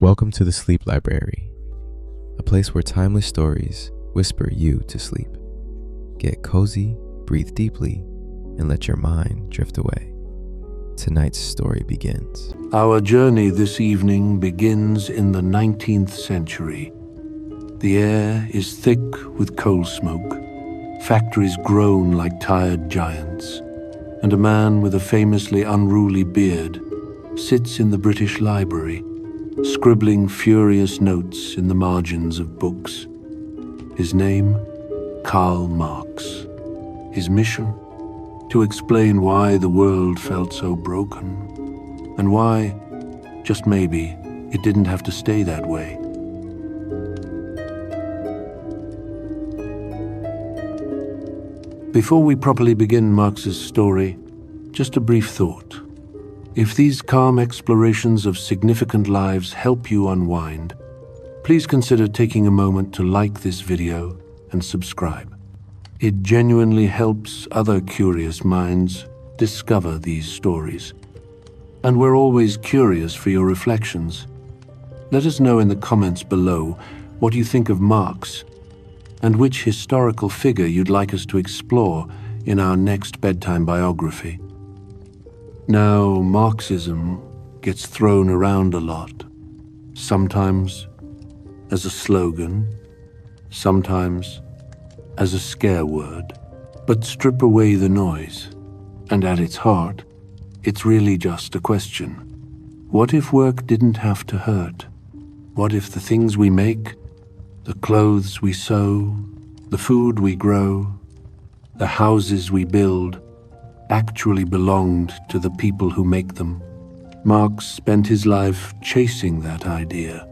Welcome to the Sleep Library, a place where timeless stories whisper you to sleep. Get cozy, breathe deeply, and let your mind drift away. Tonight's story begins. Our journey this evening begins in the 19th century. The air is thick with coal smoke, factories groan like tired giants, and a man with a famously unruly beard sits in the British Library, scribbling furious notes in the margins of books. His name, Karl Marx. His mission, to explain why the world felt so broken, and why, just maybe, it didn't have to stay that way. Before we properly begin Marx's story, just a brief thought. If these calm explorations of significant lives help you unwind, please consider taking a moment to like this video and subscribe. It genuinely helps other curious minds discover these stories. And we're always curious for your reflections. Let us know in the comments below what you think of Marx and which historical figure you'd like us to explore in our next bedtime biography. Now, Marxism gets thrown around a lot, sometimes as a slogan, sometimes as a scare word. But strip away the noise, and at its heart, it's really just a question. What if work didn't have to hurt? What if the things we make, the clothes we sew, the food we grow, the houses we build, actually belonged to the people who make them? Marx spent his life chasing that idea,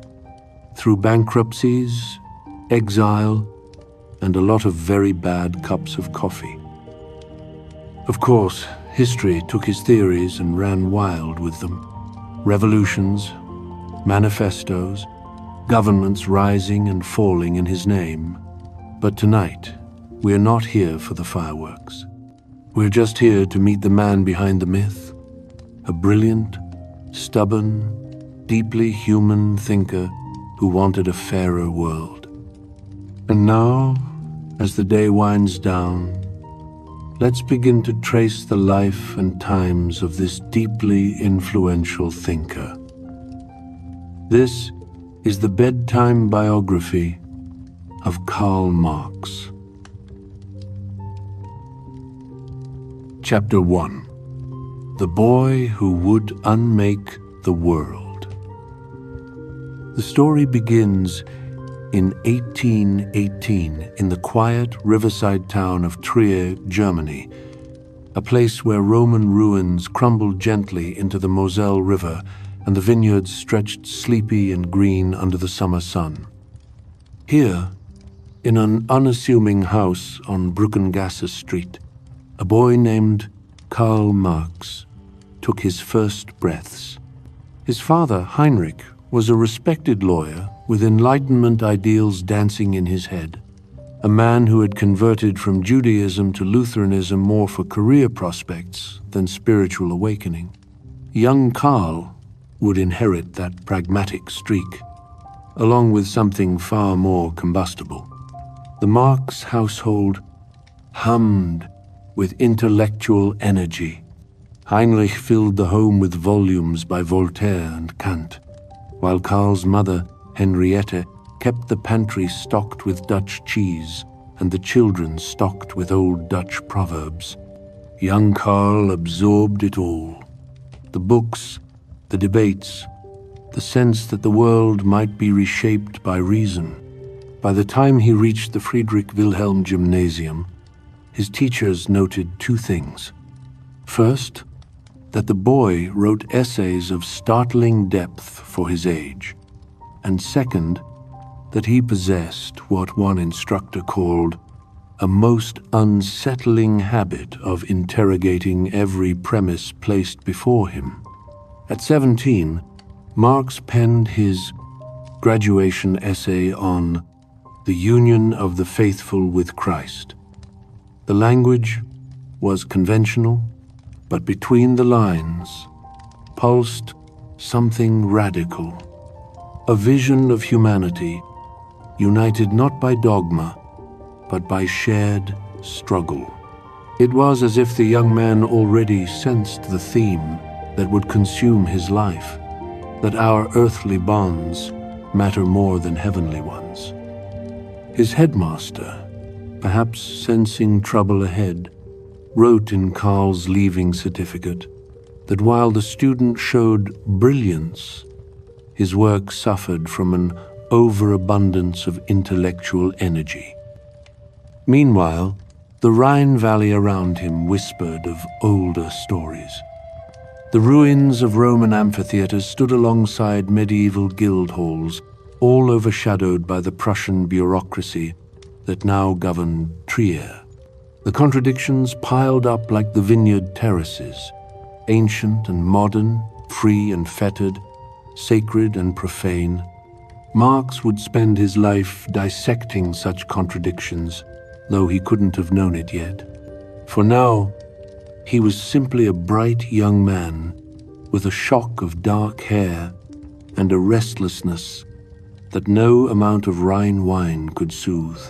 through bankruptcies, exile, and a lot of very bad cups of coffee. Of course, history took his theories and ran wild with them. Revolutions, manifestos, governments rising and falling in his name. But tonight, we're not here for the fireworks. We're just here to meet the man behind the myth, a brilliant, stubborn, deeply human thinker who wanted a fairer world. And now, as the day winds down, let's begin to trace the life and times of this deeply influential thinker. This is the bedtime biography of Karl Marx. Chapter 1. The Boy Who Would Unmake the World. The story begins in 1818 in the quiet riverside town of Trier, Germany, a place where Roman ruins crumbled gently into the Moselle River and the vineyards stretched sleepy and green under the summer sun. Here, in an unassuming house on Brückengasse Street, a boy named Karl Marx took his first breaths. His father, Heinrich, was a respected lawyer with Enlightenment ideals dancing in his head, a man who had converted from Judaism to Lutheranism more for career prospects than spiritual awakening. Young Karl would inherit that pragmatic streak, along with something far more combustible. The Marx household hummed with intellectual energy. Heinrich filled the home with volumes by Voltaire and Kant, while Karl's mother, Henriette, kept the pantry stocked with Dutch cheese and the children stocked with old Dutch proverbs. Young Karl absorbed it all. The books, the debates, the sense that the world might be reshaped by reason. By the time he reached the Friedrich Wilhelm Gymnasium, his teachers noted two things. First, that the boy wrote essays of startling depth for his age. And second, that he possessed what one instructor called a most unsettling habit of interrogating every premise placed before him. At 17, Marx penned his graduation essay on the union of the faithful with Christ. The language was conventional, but between the lines pulsed something radical. a vision of humanity united not by dogma, but by shared struggle. It was as if the young man already sensed the theme that would consume his life, that our earthly bonds matter more than heavenly ones. His headmaster, perhaps sensing trouble ahead, wrote in Karl's leaving certificate that while the student showed brilliance, his work suffered from an overabundance of intellectual energy. Meanwhile, the Rhine valley around him whispered of older stories. The ruins of Roman amphitheaters stood alongside medieval guild halls, all overshadowed by the Prussian bureaucracy that now governed Trier. The contradictions piled up like the vineyard terraces, ancient and modern, free and fettered, sacred and profane. Marx would spend his life dissecting such contradictions, though he couldn't have known it yet. For now, he was simply a bright young man with a shock of dark hair and a restlessness that no amount of Rhine wine could soothe.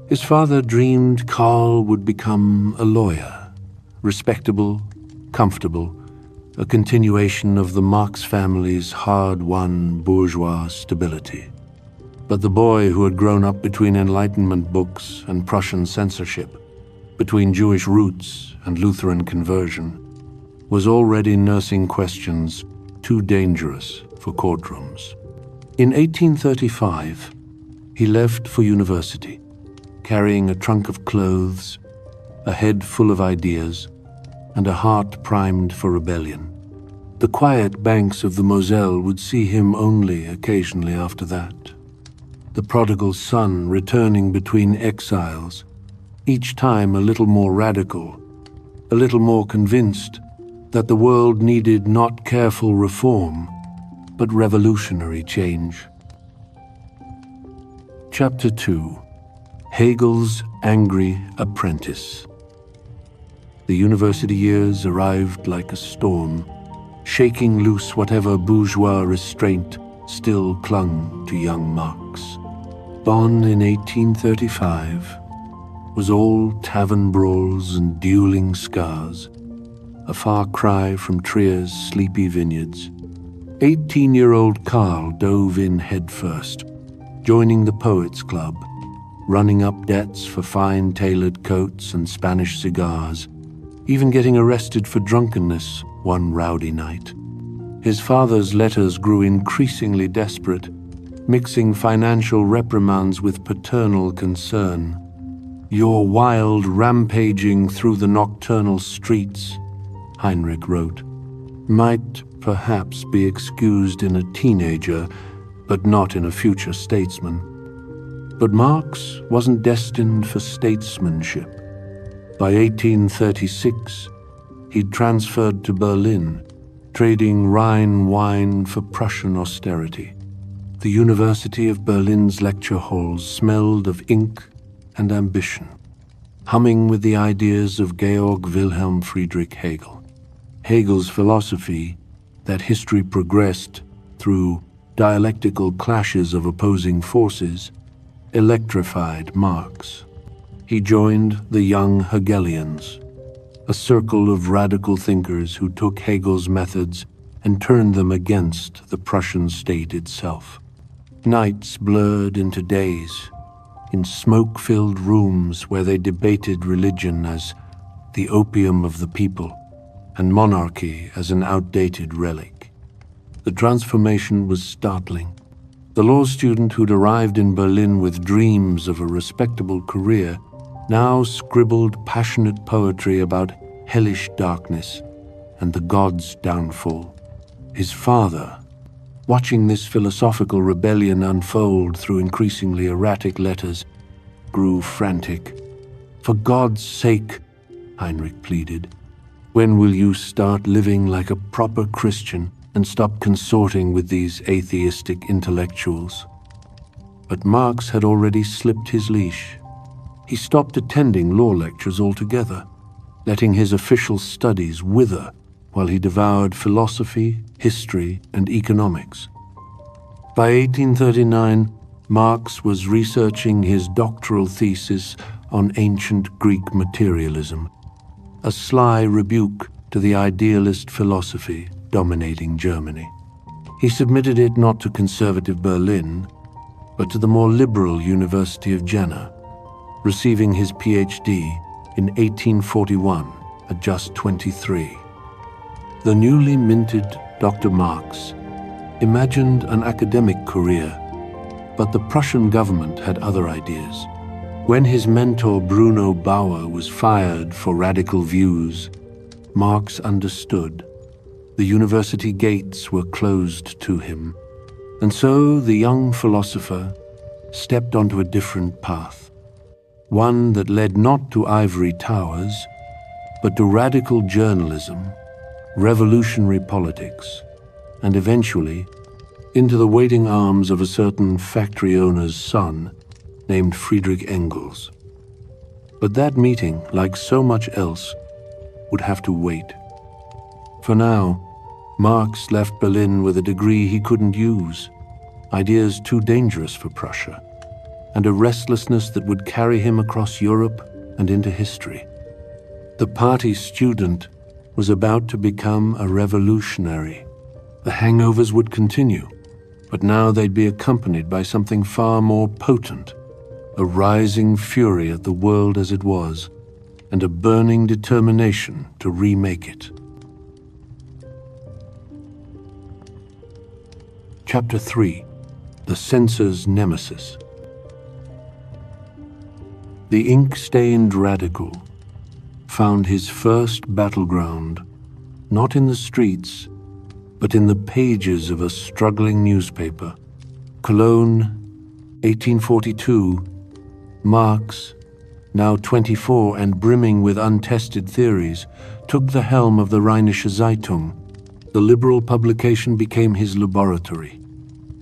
His father dreamed Karl would become a lawyer, respectable, comfortable, a continuation of the Marx family's hard-won bourgeois stability. But the boy who had grown up between Enlightenment books and Prussian censorship, between Jewish roots and Lutheran conversion, was already nursing questions too dangerous for courtrooms. In 1835, he left for university, carrying a trunk of clothes, a head full of ideas, and a heart primed for rebellion. The quiet banks of the Moselle would see him only occasionally after that. The prodigal son returning between exiles, each time a little more radical, a little more convinced that the world needed not careful reform, but revolutionary change. Chapter 2. Hegel's Angry Apprentice. The university years arrived like a storm, shaking loose whatever bourgeois restraint still clung to young Marx. Bonn in 1835 was all tavern brawls and dueling scars, a far cry from Trier's sleepy vineyards. 18-year-old Karl dove in headfirst, joining the Poets' Club, running up debts for fine tailored coats and Spanish cigars, even getting arrested for drunkenness one rowdy night. His father's letters grew increasingly desperate, mixing financial reprimands with paternal concern. "Your wild rampaging through the nocturnal streets," Heinrich wrote, "might perhaps be excused in a teenager, but not in a future statesman." But Marx wasn't destined for statesmanship. By 1836, he'd transferred to Berlin, trading Rhine wine for Prussian austerity. The University of Berlin's lecture halls smelled of ink and ambition, humming with the ideas of Georg Wilhelm Friedrich Hegel. Hegel's philosophy, that history progressed through dialectical clashes of opposing forces, electrified Marx. He joined the Young Hegelians, a circle of radical thinkers who took Hegel's methods and turned them against the Prussian state itself. Nights blurred into days, in smoke-filled rooms where they debated religion as the opium of the people and monarchy as an outdated relic. The transformation was startling. The law student who'd arrived in Berlin with dreams of a respectable career now scribbled passionate poetry about hellish darkness and the gods' downfall. His father, watching this philosophical rebellion unfold through increasingly erratic letters, grew frantic. "For God's sake," Heinrich pleaded, "when will you start living like a proper Christian and stop consorting with these atheistic intellectuals?" But Marx had already slipped his leash. He stopped attending law lectures altogether, letting his official studies wither while he devoured philosophy, history, and economics. By 1839, Marx was researching his doctoral thesis on ancient Greek materialism, a sly rebuke to the idealist philosophy dominating Germany. He submitted it not to conservative Berlin, but to the more liberal University of Jena, receiving his PhD in 1841 at just 23. The newly minted Dr. Marx imagined an academic career, but the Prussian government had other ideas. When his mentor Bruno Bauer was fired for radical views, Marx understood. The university gates were closed to him, and so the young philosopher stepped onto a different path, one that led not to ivory towers, but to radical journalism, revolutionary politics, and eventually into the waiting arms of a certain factory owner's son named Friedrich Engels. But that meeting, like so much else, would have to wait. For now, Marx left Berlin with a degree he couldn't use, ideas too dangerous for Prussia, and a restlessness that would carry him across Europe and into history. The party student was about to become a revolutionary. The hangovers would continue, but now they'd be accompanied by something far more potent, a rising fury at the world as it was, and a burning determination to remake it. Chapter 3. The Censor's Nemesis. The ink-stained radical found his first battleground not in the streets, but in the pages of a struggling newspaper. Cologne, 1842, Marx, now 24 and brimming with untested theories, took the helm of the Rheinische Zeitung. The liberal publication became his laboratory,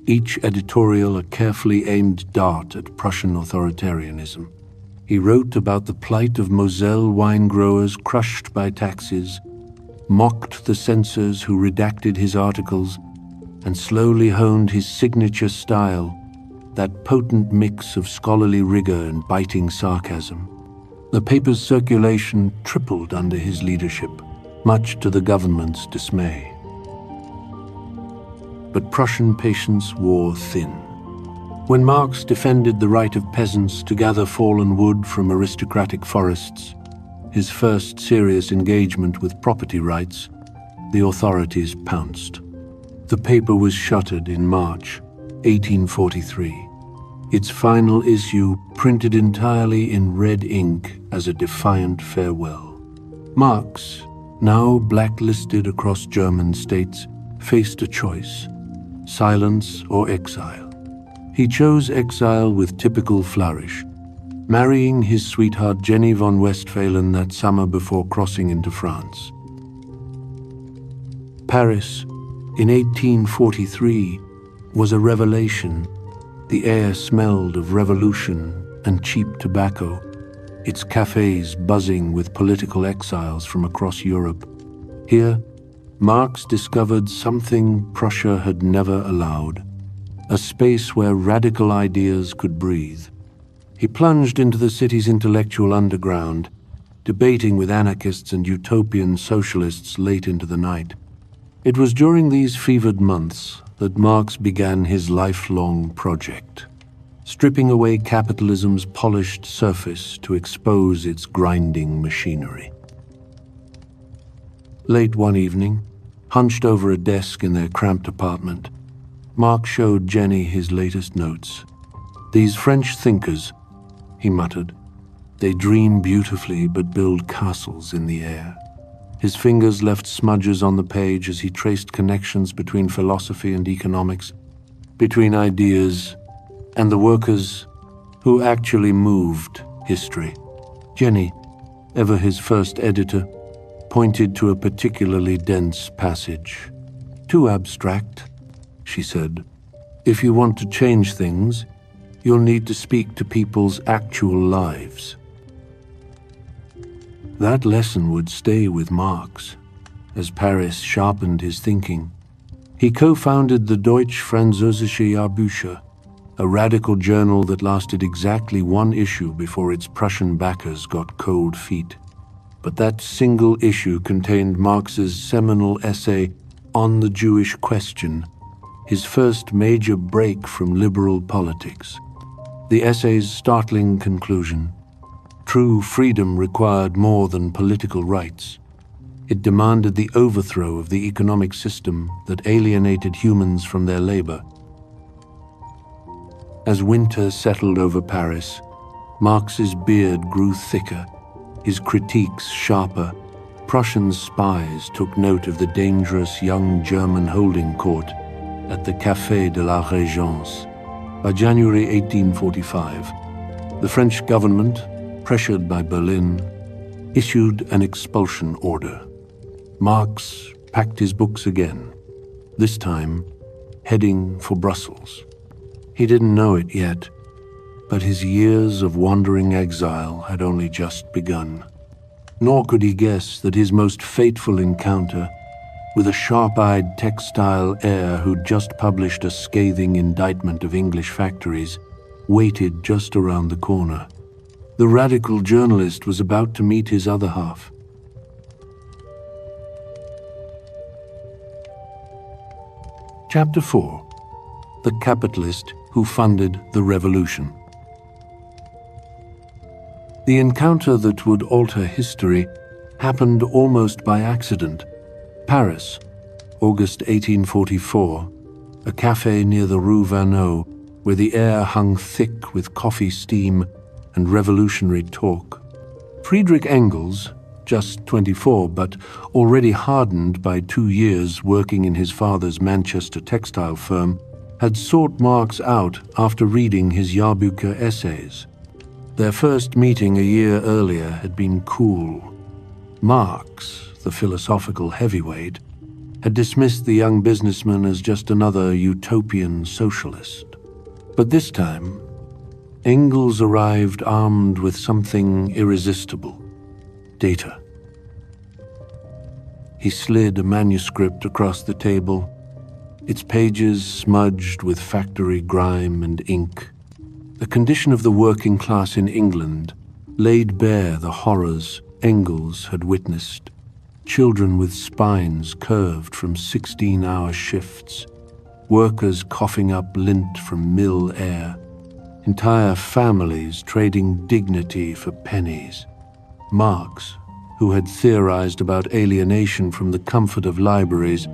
each editorial a carefully aimed dart at Prussian authoritarianism. He wrote about the plight of Moselle wine growers crushed by taxes, mocked the censors who redacted his articles, and slowly honed his signature style, that potent mix of scholarly rigor and biting sarcasm. The paper's circulation tripled under his leadership, much to the government's dismay. But Prussian patience wore thin. When Marx defended the right of peasants to gather fallen wood from aristocratic forests, his first serious engagement with property rights, the authorities pounced. The paper was shuttered in March 1843. Its final issue printed entirely in red ink as a defiant farewell. Marx, now blacklisted across German states, faced a choice: silence or exile. He chose exile with typical flourish, marrying his sweetheart Jenny von Westphalen that summer before crossing into France. Paris, in 1843, was a revelation. The air smelled of revolution and cheap tobacco, its cafes buzzing with political exiles from across Europe. Here, Marx discovered something Prussia had never allowed, a space where radical ideas could breathe. He plunged into the city's intellectual underground, debating with anarchists and utopian socialists late into the night. It was during these fevered months that Marx began his lifelong project, stripping away capitalism's polished surface to expose its grinding machinery. Late one evening, hunched over a desk in their cramped apartment, Marx showed Jenny his latest notes. "These French thinkers," he muttered, "they dream beautifully but build castles in the air." His fingers left smudges on the page as he traced connections between philosophy and economics, between ideas and the workers who actually moved history. Jenny, ever his first editor, pointed to a particularly dense passage. "Too abstract," she said. "If you want to change things, you'll need to speak to people's actual lives." That lesson would stay with Marx as Paris sharpened his thinking. He co-founded the Deutsch-Französische Jahrbuch, a radical journal that lasted exactly one issue before its Prussian backers got cold feet. But that single issue contained Marx's seminal essay On the Jewish Question, his first major break from liberal politics. The essay's startling conclusion: true freedom required more than political rights. It demanded the overthrow of the economic system that alienated humans from their labor. As winter settled over Paris, Marx's beard grew thicker, his critiques sharper. Prussian spies took note of the dangerous young German holding court at the Café de la Régence. By January 1845, the French government, pressured by Berlin, issued an expulsion order. Marx packed his books again, this time heading for Brussels. He didn't know it yet, but his years of wandering exile had only just begun. Nor could he guess that his most fateful encounter with a sharp-eyed textile heir who'd just published a scathing indictment of English factories waited just around the corner. The radical journalist was about to meet his other half. Chapter 4: The Capitalist Who Funded the Revolution. The encounter that would alter history happened almost by accident. Paris, August 1844, a café near the Rue Vanneau, where the air hung thick with coffee steam and revolutionary talk. Friedrich Engels, just 24 but already hardened by 2 years working in his father's Manchester textile firm, had sought Marx out after reading his Jahrbuch essays. Their first meeting a year earlier had been cool. Marx, the philosophical heavyweight, had dismissed the young businessman as just another utopian socialist. But this time, Engels arrived armed with something irresistible: data. He slid a manuscript across the table, its pages smudged with factory grime and ink. The condition of the working class in England laid bare the horrors Engels had witnessed. Children with spines curved from 16-hour shifts, workers coughing up lint from mill air, entire families trading dignity for pennies. Marx, who had theorized about alienation from the comfort of libraries,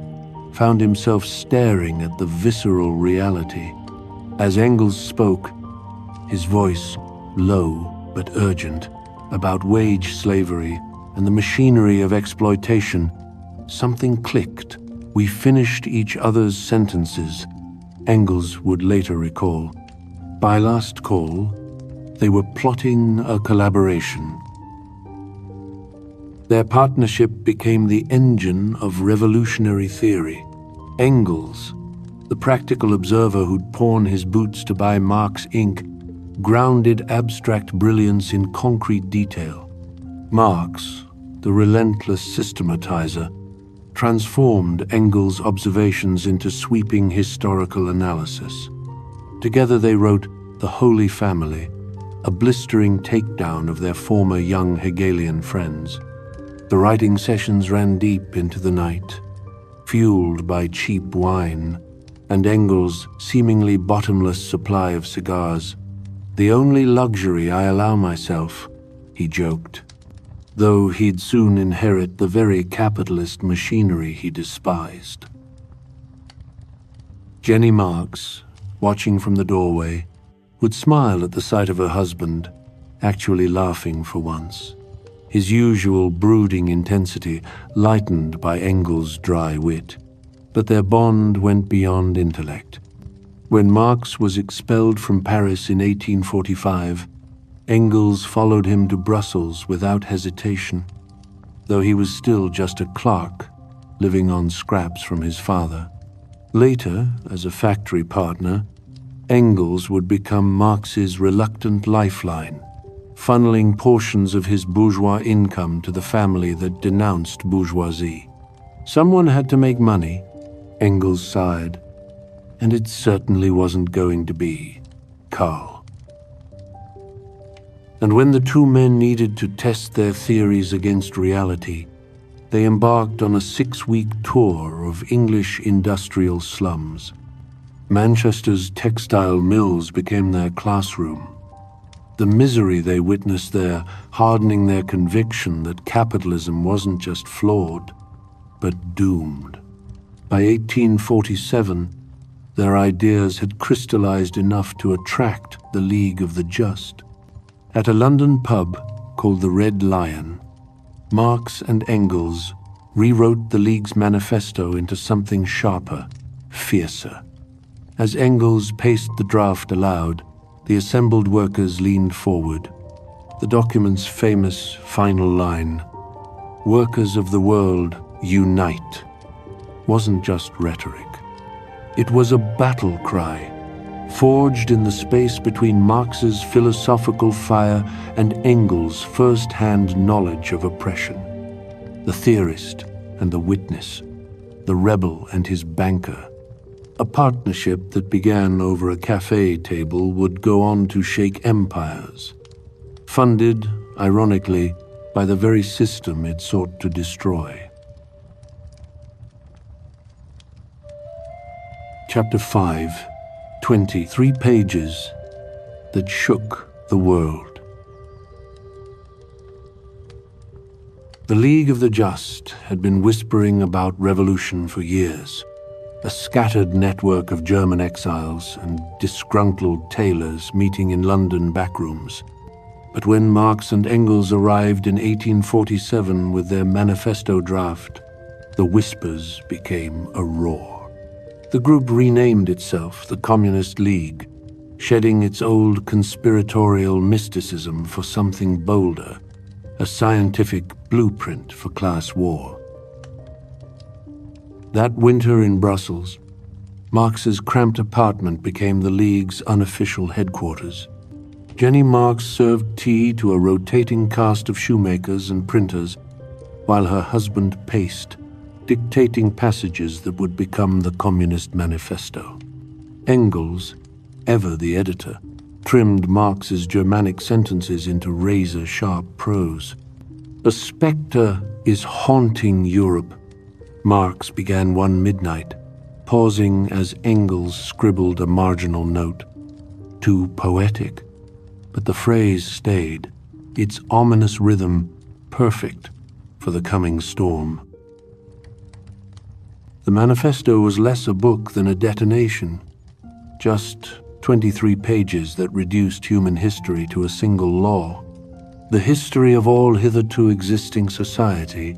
found himself staring at the visceral reality. As Engels spoke, his voice, low but urgent, about wage slavery and the machinery of exploitation, something clicked. We finished each other's sentences, Engels would later recall. By last call, they were plotting a collaboration. Their partnership became the engine of revolutionary theory. Engels, the practical observer who'd pawn his boots to buy Marx ink, grounded abstract brilliance in concrete detail. Marx, the relentless systematizer, transformed Engels' observations into sweeping historical analysis. Together they wrote The Holy Family, a blistering takedown of their former young Hegelian friends. The writing sessions ran deep into the night, fueled by cheap wine and Engels' seemingly bottomless supply of cigars. "The only luxury I allow myself," he joked, though he'd soon inherit the very capitalist machinery he despised. Jenny Marx, watching from the doorway, would smile at the sight of her husband, actually laughing for once, his usual brooding intensity lightened by Engels' dry wit. But their bond went beyond intellect. When Marx was expelled from Paris in 1845, Engels followed him to Brussels without hesitation, though he was still just a clerk, living on scraps from his father. Later, as a factory partner, Engels would become Marx's reluctant lifeline, funneling portions of his bourgeois income to the family that denounced bourgeoisie. Someone had to make money, Engels sighed. And it certainly wasn't going to be Karl. And when the two men needed to test their theories against reality, they embarked on a 6-week tour of English industrial slums. Manchester's textile mills became their classroom. The misery they witnessed there hardening their conviction that capitalism wasn't just flawed, but doomed. By 1847, their ideas had crystallized enough to attract the League of the Just. At a London pub called the Red Lion, Marx and Engels rewrote the League's manifesto into something sharper, fiercer. As Engels paced the draft aloud, the assembled workers leaned forward. The document's famous final line, "Workers of the world, unite," wasn't just rhetoric. It was a battle cry, forged in the space between Marx's philosophical fire and Engels' first-hand knowledge of oppression. The theorist and the witness, the rebel and his banker. A partnership that began over a cafe table would go on to shake empires, funded, ironically, by the very system it sought to destroy. Chapter 5, 23 pages that shook the world. The League of the Just had been whispering about revolution for years. A scattered network of German exiles and disgruntled tailors meeting in London backrooms. But when Marx and Engels arrived in 1847 with their manifesto draft, the whispers became a roar. The group renamed itself the Communist League, shedding its old conspiratorial mysticism for something bolder, a scientific blueprint for class war. That winter in Brussels, Marx's cramped apartment became the League's unofficial headquarters. Jenny Marx served tea to a rotating cast of shoemakers and printers, while her husband paced, dictating passages that would become the Communist Manifesto. Engels, ever the editor, trimmed Marx's Germanic sentences into razor-sharp prose. "A spectre is haunting Europe," Marx began one midnight, pausing as Engels scribbled a marginal note. Too poetic, but the phrase stayed, its ominous rhythm perfect for the coming storm. The manifesto was less a book than a detonation, just 23 pages that reduced human history to a single law. The history of all hitherto existing society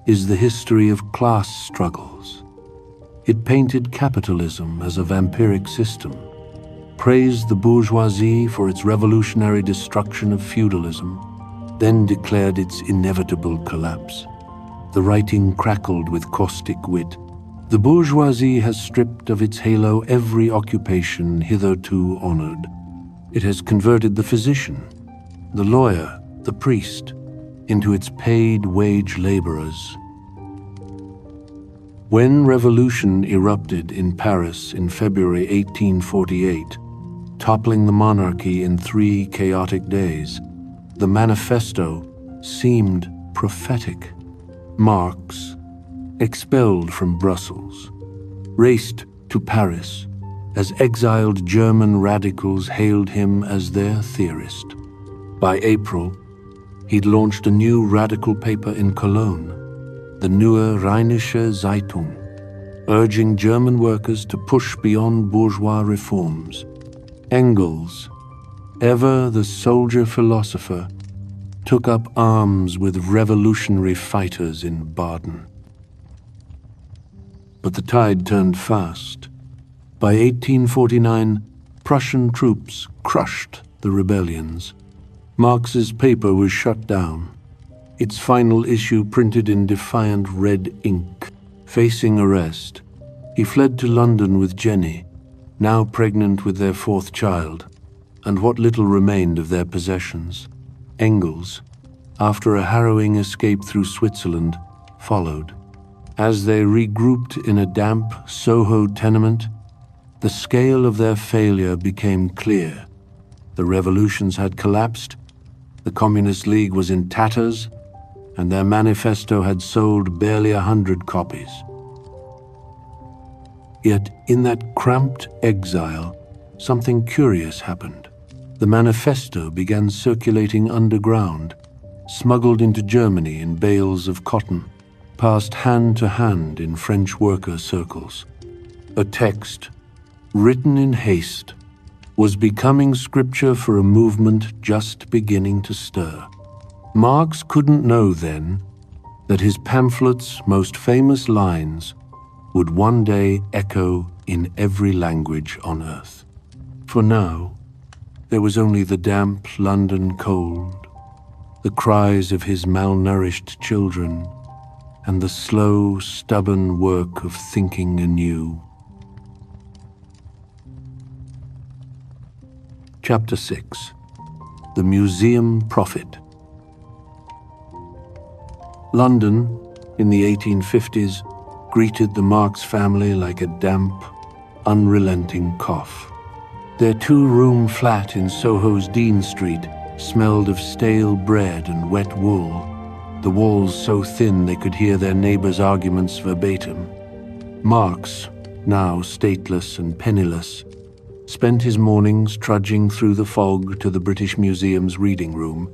is the history of class struggles. It painted capitalism as a vampiric system, praised the bourgeoisie for its revolutionary destruction of feudalism, then declared its inevitable collapse. The writing crackled with caustic wit. The bourgeoisie has stripped of its halo every occupation hitherto honored. It has converted the physician, the lawyer, the priest, into its paid wage laborers. When revolution erupted in Paris in February 1848, toppling the monarchy in 3 chaotic days, the manifesto seemed prophetic. Marx, expelled from Brussels, raced to Paris as exiled German radicals hailed him as their theorist. By April, he'd launched a new radical paper in Cologne, the Neue Rheinische Zeitung, urging German workers to push beyond bourgeois reforms. Engels, ever the soldier-philosopher, took up arms with revolutionary fighters in Baden. But the tide turned fast. By 1849, Prussian troops crushed the rebellions. Marx's paper was shut down, its final issue printed in defiant red ink. Facing arrest, he fled to London with Jenny, now pregnant with their 4th child, and what little remained of their possessions. Engels, after a harrowing escape through Switzerland, followed. As they regrouped in a damp Soho tenement, the scale of their failure became clear. The revolutions had collapsed, the Communist League was in tatters, and their manifesto had sold barely 100 copies. Yet, in that cramped exile, something curious happened. The manifesto began circulating underground, smuggled into Germany in bales of cotton, passed hand to hand in French worker circles. A text, written in haste, was becoming scripture for a movement just beginning to stir. Marx couldn't know then that his pamphlet's most famous lines would one day echo in every language on earth. For now, there was only the damp London cold, the cries of his malnourished children, and the slow, stubborn work of thinking anew. Chapter 6. The Museum Prophet. London, in the 1850s, greeted the Marx family like a damp, unrelenting cough. Their two-room flat in Soho's Dean Street smelled of stale bread and wet wool, the walls so thin they could hear their neighbors' arguments verbatim. Marx, now stateless and penniless, spent his mornings trudging through the fog to the British Museum's reading room,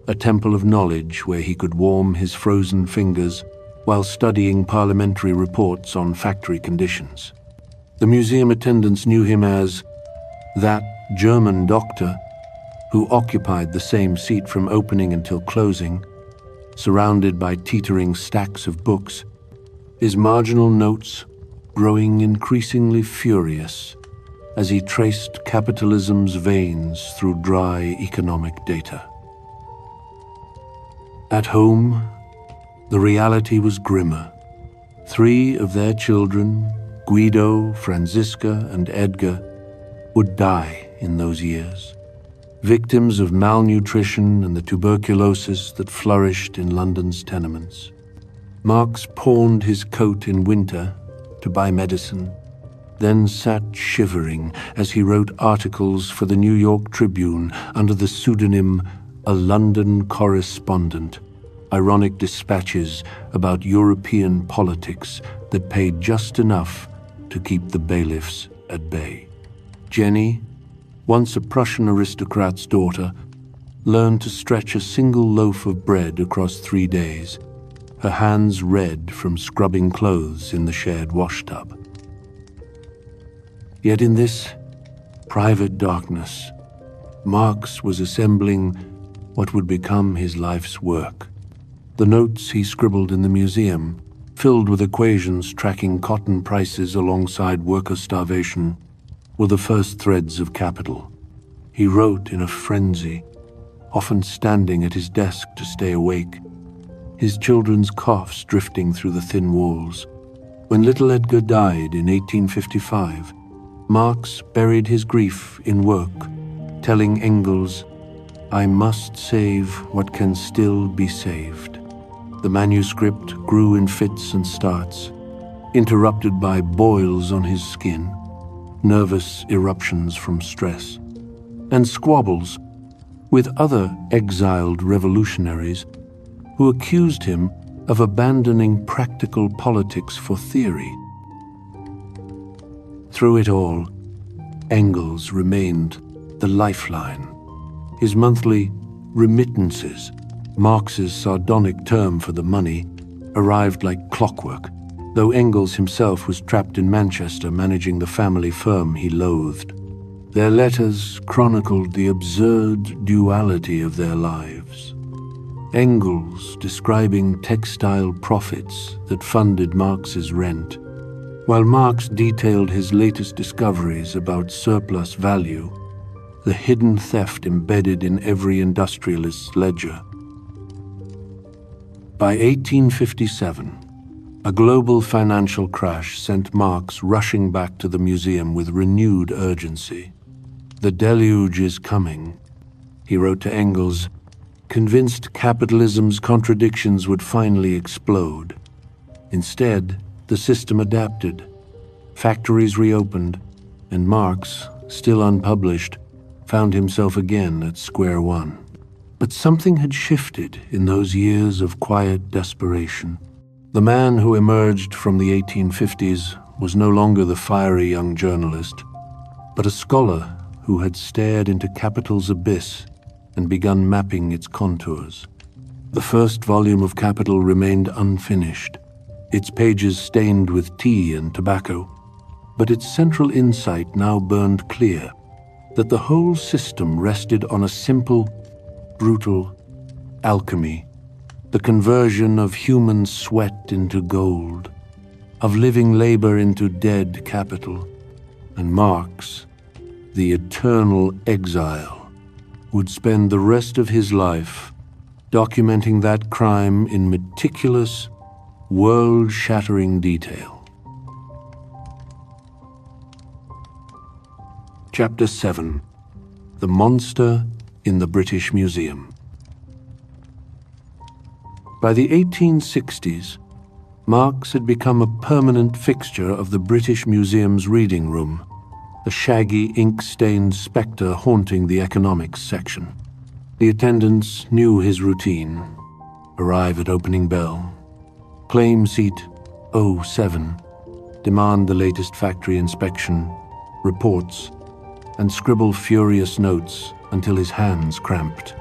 a temple of knowledge where he could warm his frozen fingers while studying parliamentary reports on factory conditions. The museum attendants knew him as that German doctor who occupied the same seat from opening until closing, surrounded by teetering stacks of books, his marginal notes growing increasingly furious as he traced capitalism's veins through dry economic data. At home, the reality was grimmer. 3 of their children, Guido, Franziska, and Edgar, would die in those years, victims of malnutrition and the tuberculosis that flourished in London's tenements. Marx pawned his coat in winter to buy medicine, then sat shivering as he wrote articles for the New York Tribune under the pseudonym A London Correspondent, ironic dispatches about European politics that paid just enough to keep the bailiffs at bay. Jenny, once a Prussian aristocrat's daughter, learned to stretch a single loaf of bread across 3 days, her hands red from scrubbing clothes in the shared washtub. Yet in this private darkness, Marx was assembling what would become his life's work. The notes he scribbled in the museum, filled with equations tracking cotton prices alongside worker starvation, were the first threads of capital. He wrote in a frenzy, often standing at his desk to stay awake, his children's coughs drifting through the thin walls. When little Edgar died in 1855, Marx buried his grief in work, telling Engels, "I must save what can still be saved." The manuscript grew in fits and starts, interrupted by boils on his skin, nervous eruptions from stress, and squabbles with other exiled revolutionaries who accused him of abandoning practical politics for theory. Through it all, Engels remained the lifeline. His monthly remittances, Marx's sardonic term for the money, arrived like clockwork, though Engels himself was trapped in Manchester managing the family firm he loathed. Their letters chronicled the absurd duality of their lives. Engels describing textile profits that funded Marx's rent, while Marx detailed his latest discoveries about surplus value, the hidden theft embedded in every industrialist's ledger. By 1857, a global financial crash sent Marx rushing back to the museum with renewed urgency. "The deluge is coming," he wrote to Engels, convinced capitalism's contradictions would finally explode. Instead, the system adapted. Factories reopened, and Marx, still unpublished, found himself again at square one. But something had shifted in those years of quiet desperation. The man who emerged from the 1850s was no longer the fiery young journalist, but a scholar who had stared into capital's abyss and begun mapping its contours. The first volume of Capital remained unfinished, its pages stained with tea and tobacco, but its central insight now burned clear, that the whole system rested on a simple, brutal alchemy, the conversion of human sweat into gold, of living labor into dead capital, and Marx, the eternal exile, would spend the rest of his life documenting that crime in meticulous, world-shattering detail. Chapter 7. The Monster in the British Museum. By the 1860s, Marx had become a permanent fixture of the British Museum's reading room, a shaggy, ink-stained spectre haunting the economics section. The attendants knew his routine. Arrive at opening bell. Claim seat 07. Demand the latest factory inspection, reports, and scribble furious notes until his hands cramped.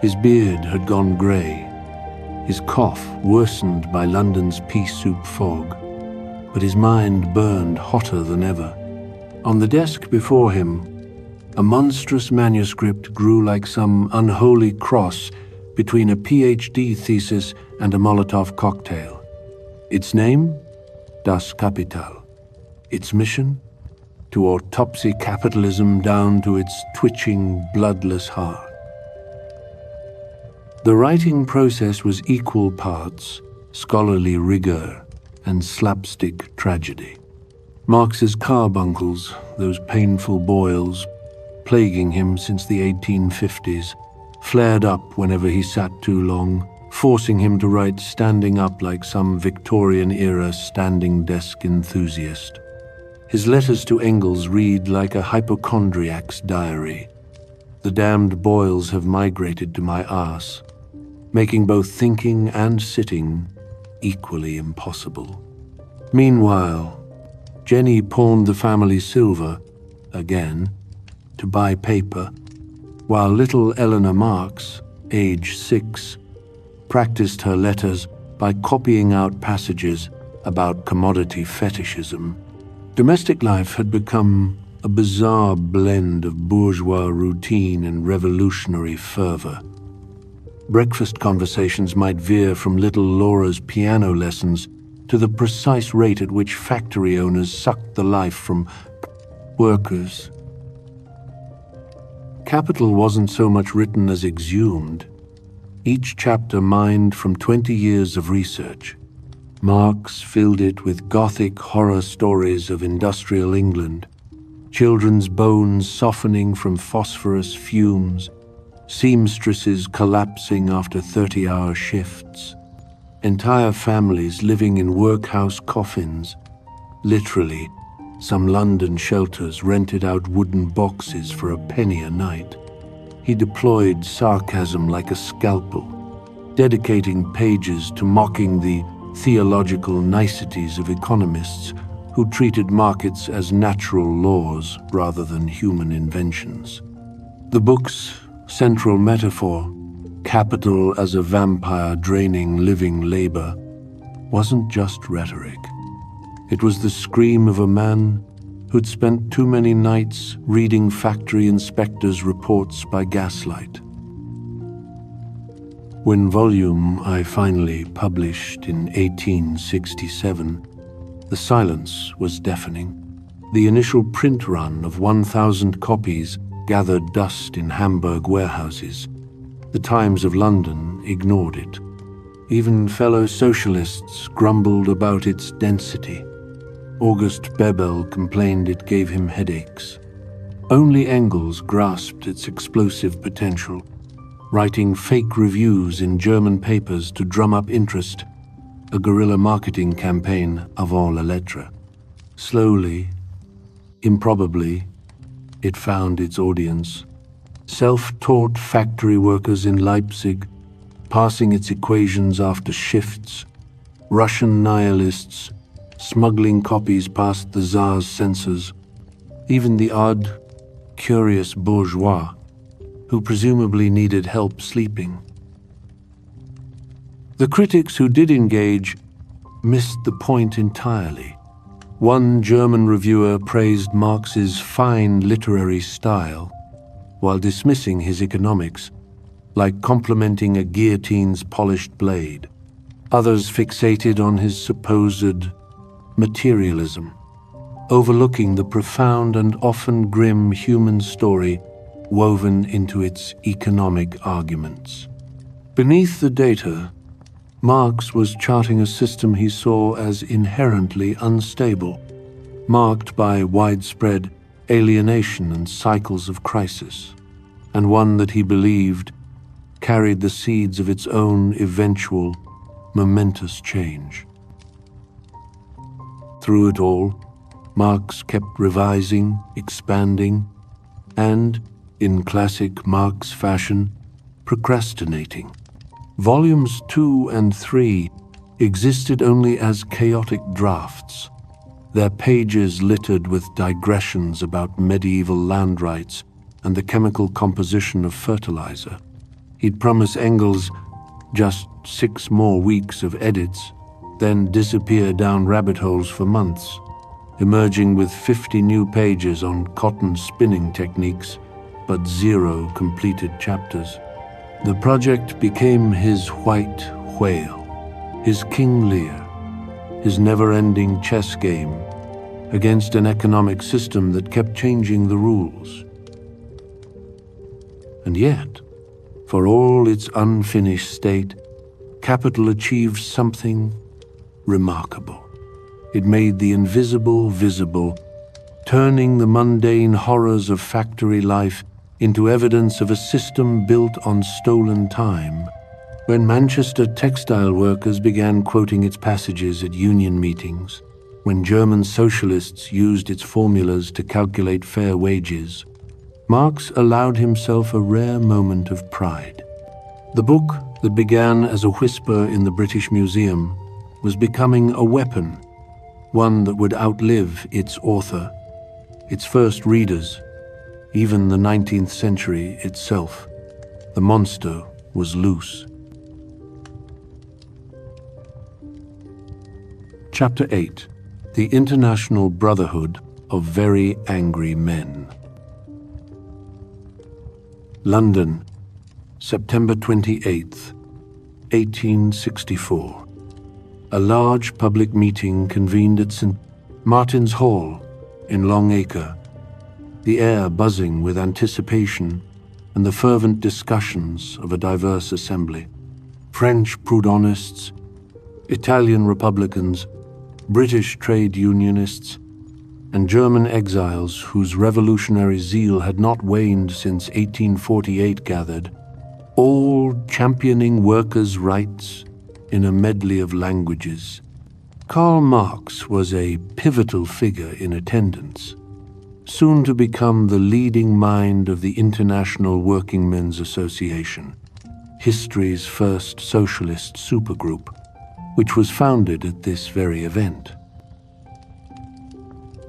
His beard had gone grey, his cough worsened by London's pea soup fog, but his mind burned hotter than ever. On the desk before him, a monstrous manuscript grew like some unholy cross between a PhD thesis and a Molotov cocktail. Its name? Das Kapital. Its mission? To autopsy capitalism down to its twitching, bloodless heart. The writing process was equal parts scholarly rigor and slapstick tragedy. Marx's carbuncles, those painful boils, plaguing him since the 1850s, flared up whenever he sat too long, forcing him to write standing up like some Victorian-era standing desk enthusiast. His letters to Engels read like a hypochondriac's diary. The damned boils have migrated to my arse, making both thinking and sitting equally impossible. Meanwhile, Jenny pawned the family silver, again, to buy paper, while little Eleanor Marx, age 6, practiced her letters by copying out passages about commodity fetishism. Domestic life had become a bizarre blend of bourgeois routine and revolutionary fervor. Breakfast conversations might veer from little Laura's piano lessons to the precise rate at which factory owners sucked the life from workers. Capital wasn't so much written as exhumed, each chapter mined from 20 years of research. Marx filled it with Gothic horror stories of industrial England, children's bones softening from phosphorus fumes, seamstresses collapsing after 30-hour shifts, entire families living in workhouse coffins. Literally, some London shelters rented out wooden boxes for a penny a night. He deployed sarcasm like a scalpel, dedicating pages to mocking the theological niceties of economists who treated markets as natural laws rather than human inventions. The book's central metaphor, capital as a vampire draining living labor, wasn't just rhetoric. It was the scream of a man who'd spent too many nights reading factory inspectors' reports by gaslight. When volume I finally published in 1867, the silence was deafening. The initial print run of 1,000 copies gathered dust in Hamburg warehouses. The Times of London ignored it. Even fellow socialists grumbled about its density. August Bebel complained it gave him headaches. Only Engels grasped its explosive potential, writing fake reviews in German papers to drum up interest, a guerrilla marketing campaign avant la lettre. Slowly, improbably, it found its audience. Self-taught factory workers in Leipzig, passing its equations after shifts, Russian nihilists, smuggling copies past the Tsar's censors, even the odd, curious bourgeois, who presumably needed help sleeping. The critics who did engage missed the point entirely. One German reviewer praised Marx's fine literary style, while dismissing his economics, like complimenting a guillotine's polished blade. Others fixated on his supposed materialism, overlooking the profound and often grim human story woven into its economic arguments. Beneath the data, Marx was charting a system he saw as inherently unstable, marked by widespread alienation and cycles of crisis, and one that he believed carried the seeds of its own eventual, momentous change. Through it all, Marx kept revising, expanding, and, in classic Marx fashion, procrastinating. Volumes 2 and 3 existed only as chaotic drafts, their pages littered with digressions about medieval land rights and the chemical composition of fertilizer. He'd promise Engels just 6 more weeks of edits, then disappear down rabbit holes for months, emerging with 50 new pages on cotton spinning techniques, but 0 completed chapters. The project became his white whale, his King Lear, his never-ending chess game against an economic system that kept changing the rules. And yet, for all its unfinished state, Capital achieved something remarkable. It made the invisible visible, turning the mundane horrors of factory life into evidence of a system built on stolen time. When Manchester textile workers began quoting its passages at union meetings, when German socialists used its formulas to calculate fair wages, Marx allowed himself a rare moment of pride. The book that began as a whisper in the British Museum was becoming a weapon, one that would outlive its author, its first readers, even the 19th century itself. The monster was loose. Chapter 8: The International Brotherhood of Very Angry Men. London, September 28th, 1864. A large public meeting convened at St. Martin's Hall in Long Acre, the air buzzing with anticipation and the fervent discussions of a diverse assembly. French Proudhonists, Italian Republicans, British trade unionists, and German exiles whose revolutionary zeal had not waned since 1848 gathered, all championing workers' rights in a medley of languages. Karl Marx was a pivotal figure in attendance, soon to become the leading mind of the International Working Men's Association, history's first socialist supergroup, which was founded at this very event.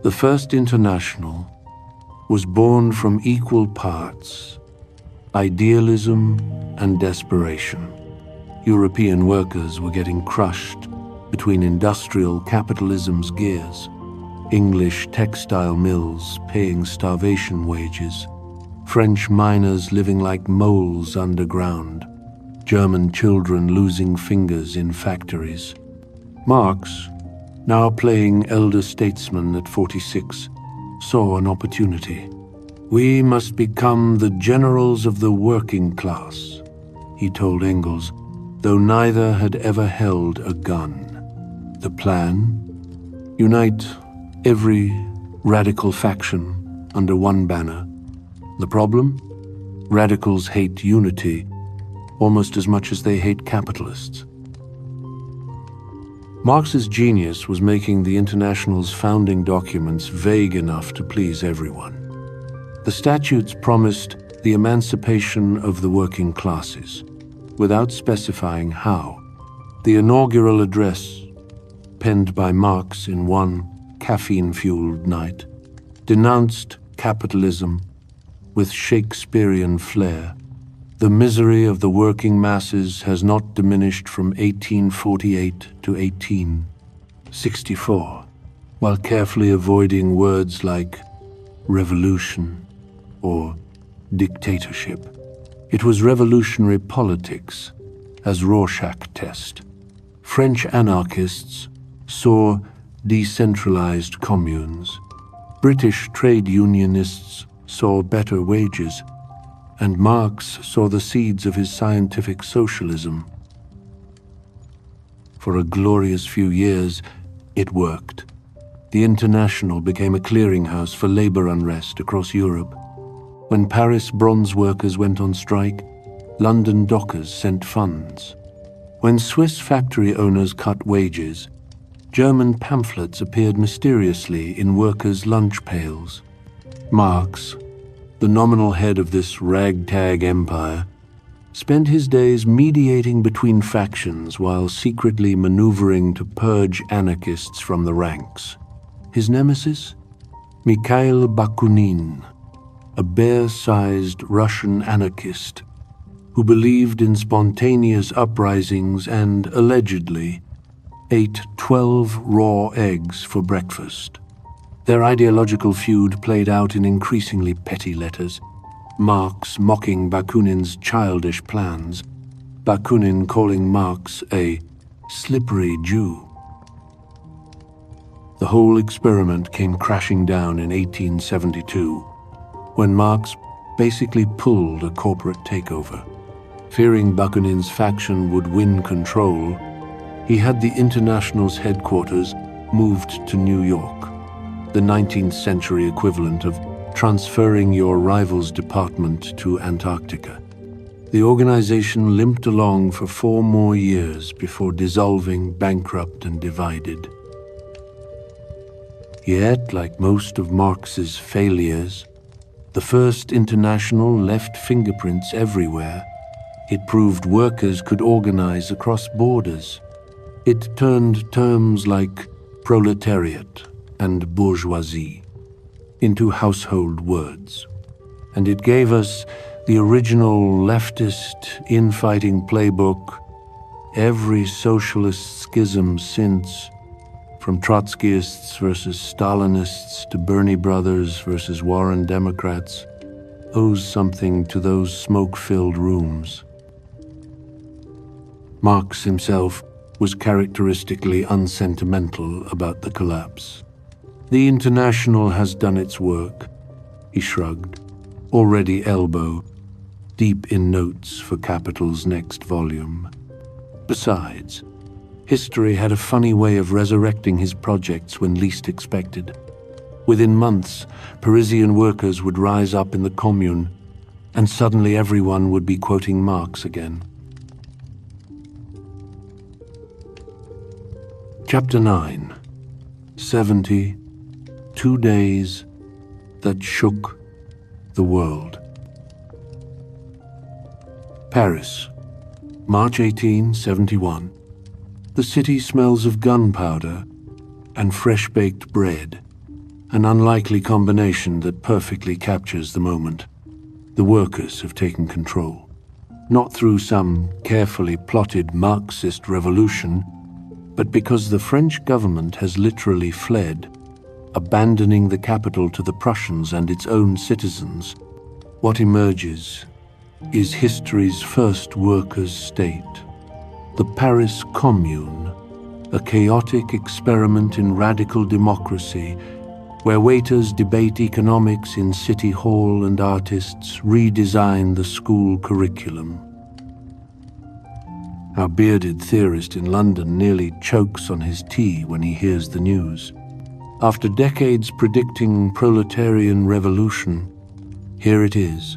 The First International was born from equal parts idealism and desperation. European workers were getting crushed between industrial capitalism's gears, English textile mills paying starvation wages, French miners living like moles underground, German children losing fingers in factories. Marx, now playing elder statesman at 46, saw an opportunity. "We must become the generals of the working class," he told Engels, though neither had ever held a gun. The plan? Unite every radical faction under one banner. The problem? Radicals hate unity almost as much as they hate capitalists. Marx's genius was making the International's founding documents vague enough to please everyone. The statutes promised the emancipation of the working classes, without specifying how. The inaugural address, penned by Marx in one caffeine-fueled night, denounced capitalism with Shakespearean flair. The misery of the working masses has not diminished from 1848 to 1864, while carefully avoiding words like revolution or dictatorship. It was revolutionary politics, as Rorschach test. French anarchists saw decentralized communes. British trade unionists saw better wages, and Marx saw the seeds of his scientific socialism. For a glorious few years, it worked. The International became a clearinghouse for labor unrest across Europe. When Paris bronze workers went on strike, London dockers sent funds. When Swiss factory owners cut wages, German pamphlets appeared mysteriously in workers' lunch pails. Marx, the nominal head of this ragtag empire, spent his days mediating between factions while secretly maneuvering to purge anarchists from the ranks. His nemesis? Mikhail Bakunin, a bear-sized Russian anarchist who believed in spontaneous uprisings and, allegedly, ate 12 raw eggs for breakfast. Their ideological feud played out in increasingly petty letters. Marx mocking Bakunin's childish plans, Bakunin calling Marx a slippery Jew. The whole experiment came crashing down in 1872, when Marx basically pulled a corporate takeover. Fearing Bakunin's faction would win control, he had the International's headquarters moved to New York, the 19th century equivalent of transferring your rival's department to Antarctica. The organization limped along for 4 more years before dissolving, bankrupt, and divided. Yet, like most of Marx's failures, the First International left fingerprints everywhere. It proved workers could organize across borders. It turned terms like proletariat and bourgeoisie into household words. And it gave us the original leftist infighting playbook, every socialist schism since, from Trotskyists versus Stalinists to Bernie Brothers versus Warren Democrats, owes something to those smoke-filled rooms. Marx himself was characteristically unsentimental about the collapse. The International has done its work, he shrugged, already elbow deep in notes for Capital's next volume. Besides, history had a funny way of resurrecting his projects when least expected. Within months, Parisian workers would rise up in the Commune, and suddenly everyone would be quoting Marx again. Chapter 9. 72 Days That Shook the World. Paris, March 1871. The city smells of gunpowder and fresh-baked bread, an unlikely combination that perfectly captures the moment. The workers have taken control, not through some carefully plotted Marxist revolution, but because the French government has literally fled, abandoning the capital to the Prussians and its own citizens. What emerges is history's first workers' state, the Paris Commune, a chaotic experiment in radical democracy where waiters debate economics in City Hall and artists redesign the school curriculum. Our bearded theorist in London nearly chokes on his tea when he hears the news. After decades predicting proletarian revolution, here it is,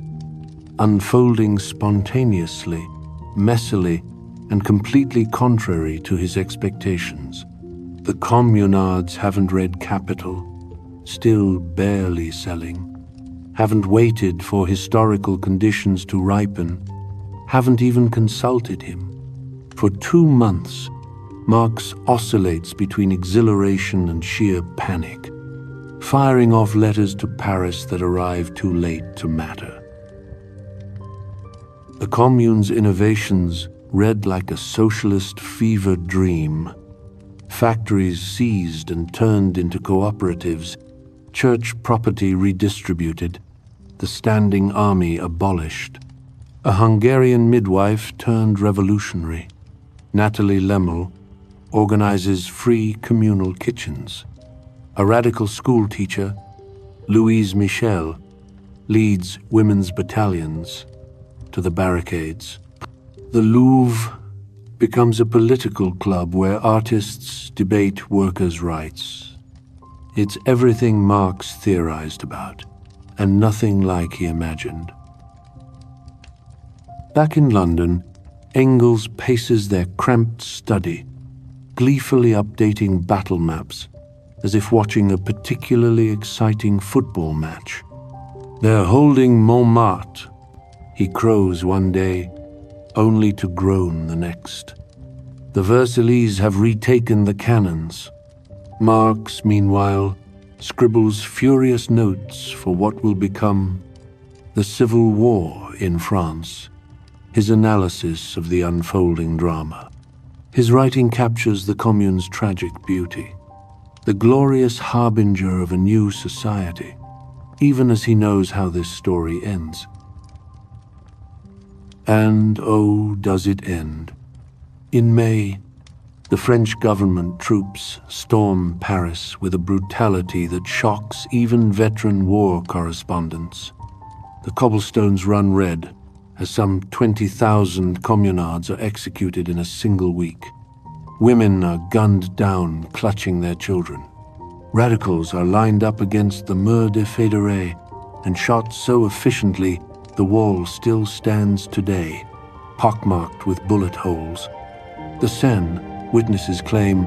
unfolding spontaneously, messily, and completely contrary to his expectations. The communards haven't read Capital, still barely selling, haven't waited for historical conditions to ripen, haven't even consulted him. For 2 months, Marx oscillates between exhilaration and sheer panic, firing off letters to Paris that arrive too late to matter. The Commune's innovations read like a socialist fever dream. Factories seized and turned into cooperatives, church property redistributed, the standing army abolished. A Hungarian midwife turned revolutionary. Natalie Lemmel organizes free communal kitchens. A radical school teacher, Louise Michel, leads women's battalions to the barricades. The Louvre becomes a political club where artists debate workers' rights. It's everything Marx theorized about, and nothing like he imagined. Back in London, Engels paces their cramped study, gleefully updating battle maps, as if watching a particularly exciting football match. "They're holding Montmartre," he crows one day, only to groan the next. "The Versaillese have retaken the cannons." Marx, meanwhile, scribbles furious notes for what will become the Civil War in France, his analysis of the unfolding drama. His writing captures the Commune's tragic beauty, the glorious harbinger of a new society, even as he knows how this story ends. And oh, does it end. In May, the French government troops storm Paris with a brutality that shocks even veteran war correspondents. The cobblestones run red as some 20,000 communards are executed in a single week. Women are gunned down, clutching their children. Radicals are lined up against the Mur des Fédérés and shot so efficiently the wall still stands today, pockmarked with bullet holes. The Seine, witnesses claim,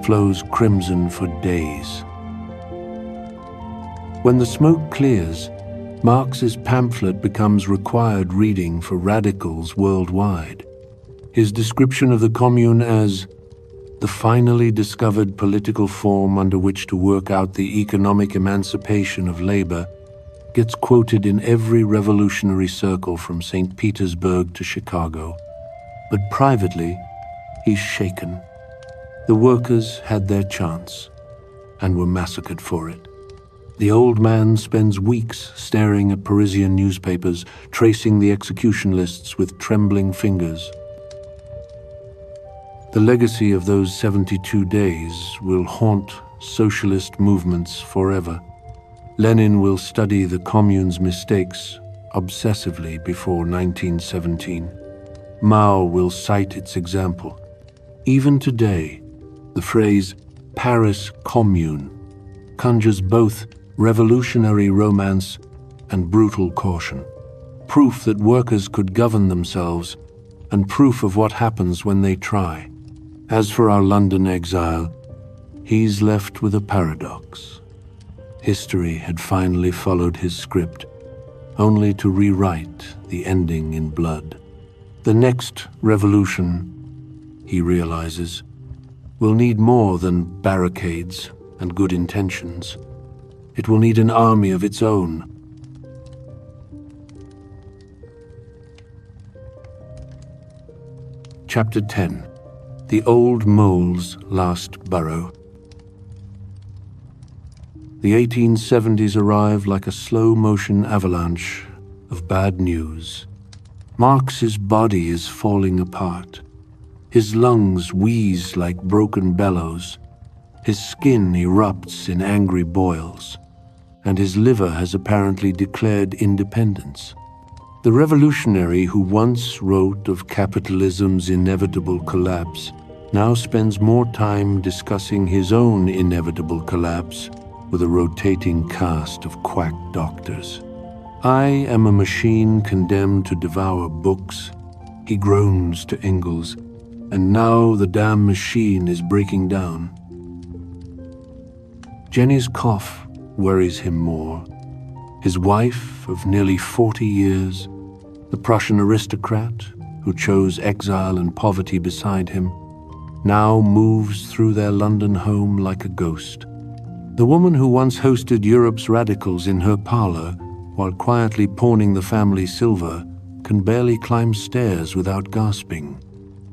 flows crimson for days. When the smoke clears, Marx's pamphlet becomes required reading for radicals worldwide. His description of the Commune as the finally discovered political form under which to work out the economic emancipation of labor gets quoted in every revolutionary circle from St. Petersburg to Chicago. But privately, he's shaken. The workers had their chance and were massacred for it. The old man spends weeks staring at Parisian newspapers, tracing the execution lists with trembling fingers. The legacy of those 72 days will haunt socialist movements forever. Lenin will study the Commune's mistakes obsessively before 1917. Mao will cite its example. Even today, the phrase Paris Commune conjures both revolutionary romance and brutal caution, proof that workers could govern themselves and proof of what happens when they try. As for our London exile, he's left with a paradox. History had finally followed his script, only to rewrite the ending in blood. The next revolution, he realizes, will need more than barricades and good intentions. It will need an army of its own. Chapter 10. The Old Mole's Last Burrow. The 1870s arrived like a slow-motion avalanche of bad news. Marx's body is falling apart. His lungs wheeze like broken bellows. His skin erupts in angry boils. And his liver has apparently declared independence. The revolutionary who once wrote of capitalism's inevitable collapse now spends more time discussing his own inevitable collapse with a rotating cast of quack doctors. "I am a machine condemned to devour books," he groans to Engels, "and now the damn machine is breaking down. Jenny's cough worries him more. His wife of nearly 40 years, the Prussian aristocrat who chose exile and poverty beside him, now moves through their London home like a ghost. The woman who once hosted Europe's radicals in her parlor while quietly pawning the family silver can barely climb stairs without gasping.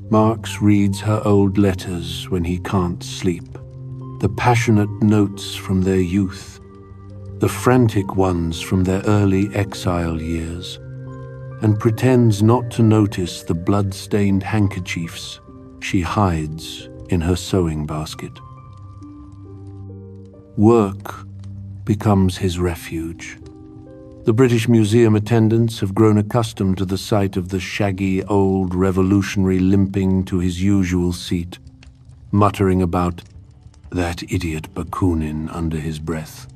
Marx reads her old letters when he can't sleep, the passionate notes from their youth, the frantic ones from their early exile years, and pretends not to notice the blood-stained handkerchiefs she hides in her sewing basket. Work becomes his refuge. The British Museum attendants have grown accustomed to the sight of the shaggy old revolutionary limping to his usual seat, muttering about that idiot Bakunin under his breath.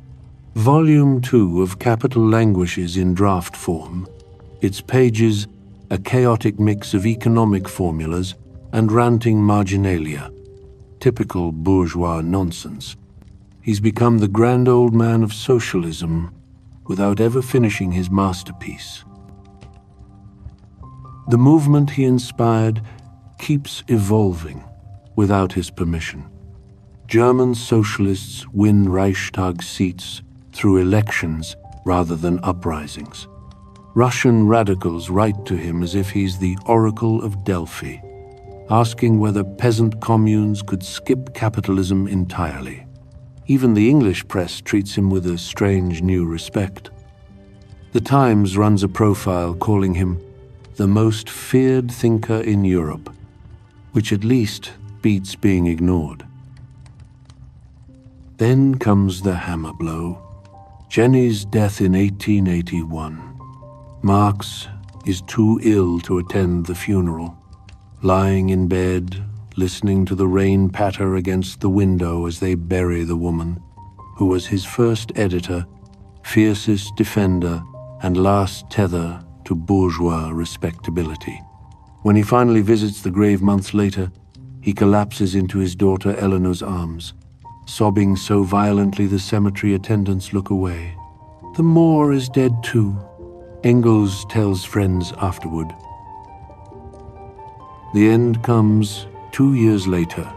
Volume 2 of Capital languishes in draft form, its pages a chaotic mix of economic formulas and ranting marginalia, typical bourgeois nonsense. He's become the grand old man of socialism without ever finishing his masterpiece. The movement he inspired keeps evolving without his permission. German socialists win Reichstag seats through elections rather than uprisings. Russian radicals write to him as if he's the Oracle of Delphi, asking whether peasant communes could skip capitalism entirely. Even the English press treats him with a strange new respect. The Times runs a profile calling him the most feared thinker in Europe, which at least beats being ignored. Then comes the hammer blow. Jenny's death in 1881. Marx is too ill to attend the funeral. Lying in bed, listening to the rain patter against the window as they bury the woman, who was his first editor, fiercest defender, and last tether to bourgeois respectability. When he finally visits the grave months later, he collapses into his daughter Eleanor's arms, sobbing so violently the cemetery attendants look away. The Moor is dead too, Engels tells friends afterward. The end comes 2 years later,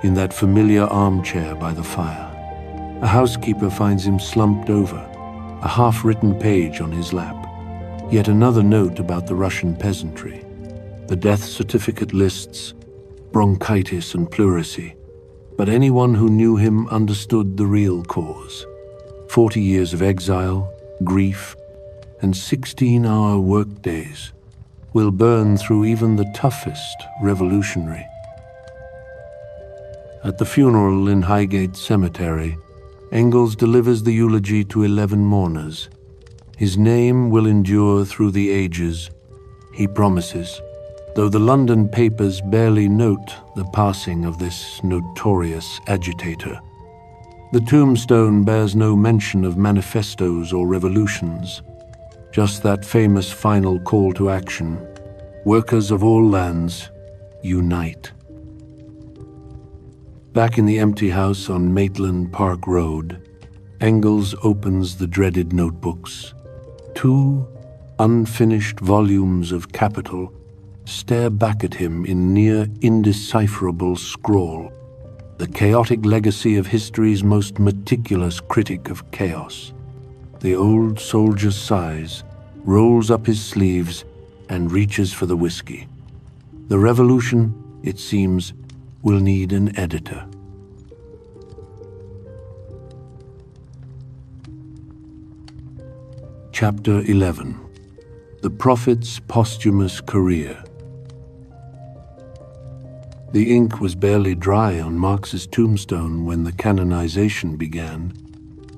in that familiar armchair by the fire. A housekeeper finds him slumped over, a half-written page on his lap. Yet another note about the Russian peasantry. The death certificate lists bronchitis and pleurisy, but anyone who knew him understood the real cause. 40 years of exile, grief, and 16-hour workdays will burn through even the toughest revolutionary. At the funeral in Highgate Cemetery, Engels delivers the eulogy to 11 mourners. His name will endure through the ages, he promises, though the London papers barely note the passing of this notorious agitator. The tombstone bears no mention of manifestos or revolutions, just that famous final call to action: workers of all lands, unite. Back in the empty house on Maitland Park Road, Engels opens the dreaded notebooks. 2 unfinished volumes of Capital stare back at him in near indecipherable scrawl, the chaotic legacy of history's most meticulous critic of chaos. The old soldier sighs, rolls up his sleeves, and reaches for the whiskey. The revolution, it seems, will need an editor. Chapter 11. The Prophet's Posthumous Career. The ink was barely dry on Marx's tombstone when the canonization began.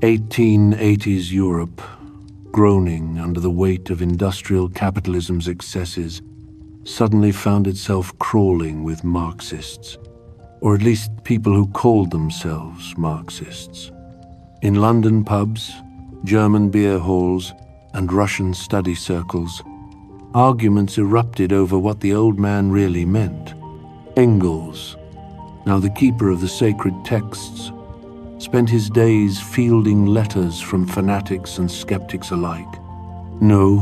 1880s Europe, groaning under the weight of industrial capitalism's excesses, suddenly found itself crawling with Marxists, or at least people who called themselves Marxists. In London pubs, German beer halls, and Russian study circles, arguments erupted over what the old man really meant. Engels, now the keeper of the sacred texts, spent his days fielding letters from fanatics and skeptics alike. No,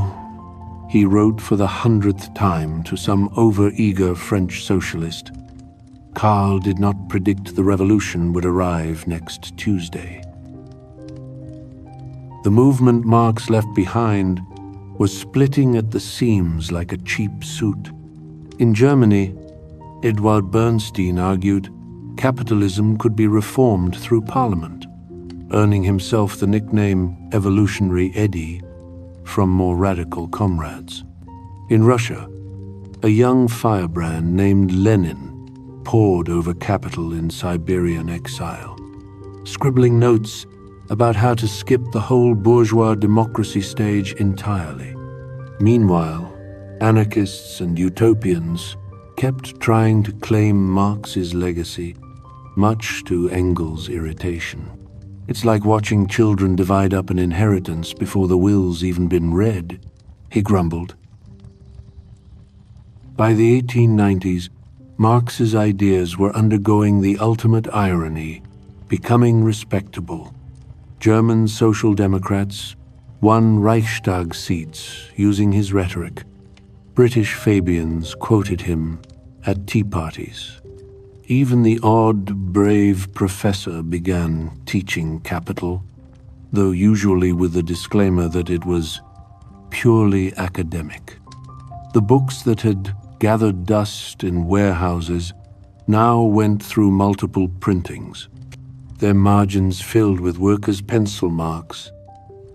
he wrote for the 100th time to some over-eager French socialist. Karl did not predict the revolution would arrive next Tuesday. The movement Marx left behind was splitting at the seams like a cheap suit. In Germany, Eduard Bernstein argued capitalism could be reformed through parliament, earning himself the nickname Evolutionary Eddie from more radical comrades. In Russia, a young firebrand named Lenin pored over capital in Siberian exile, scribbling notes about how to skip the whole bourgeois democracy stage entirely. Meanwhile, anarchists and utopians kept trying to claim Marx's legacy, much to Engels' irritation. It's like watching children divide up an inheritance before the will's even been read, he grumbled. By the 1890s, Marx's ideas were undergoing the ultimate irony, becoming respectable. German Social Democrats won Reichstag seats using his rhetoric. British Fabians quoted him at tea parties. Even the odd, brave professor began teaching capital, though usually with the disclaimer that it was purely academic. The books that had gathered dust in warehouses now went through multiple printings, their margins filled with workers' pencil marks.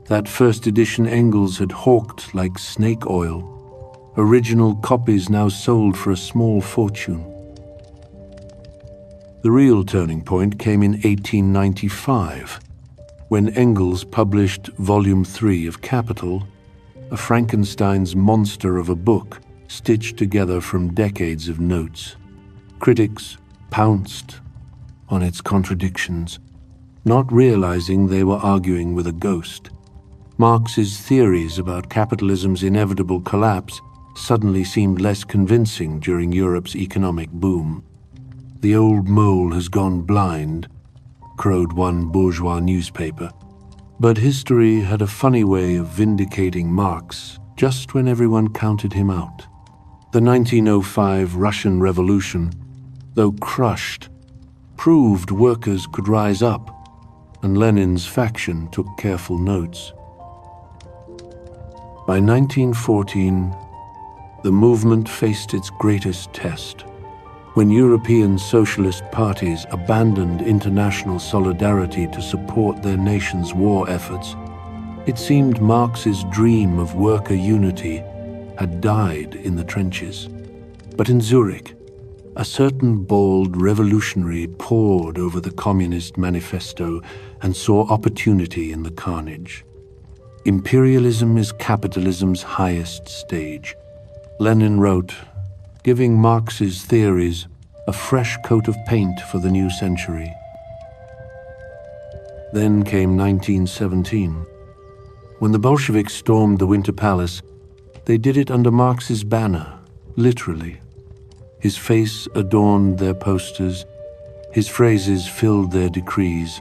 That first edition Engels had hawked like snake oil. Original copies now sold for a small fortune. The real turning point came in 1895, when Engels published Volume 3 of Capital, a Frankenstein's monster of a book stitched together from decades of notes. Critics pounced on its contradictions, not realizing they were arguing with a ghost. Marx's theories about capitalism's inevitable collapse suddenly seemed less convincing during Europe's economic boom. The old mole has gone blind, crowed one bourgeois newspaper. But history had a funny way of vindicating Marx just when everyone counted him out. The 1905 Russian Revolution, though crushed, proved workers could rise up, and Lenin's faction took careful notes. By 1914, the movement faced its greatest test. When European socialist parties abandoned international solidarity to support their nation's war efforts, it seemed Marx's dream of worker unity had died in the trenches. But in Zurich, a certain bold revolutionary pored over the Communist Manifesto and saw opportunity in the carnage. Imperialism is capitalism's highest stage, Lenin wrote, giving Marx's theories a fresh coat of paint for the new century. Then came 1917. When the Bolsheviks stormed the Winter Palace, they did it under Marx's banner, literally. His face adorned their posters, his phrases filled their decrees.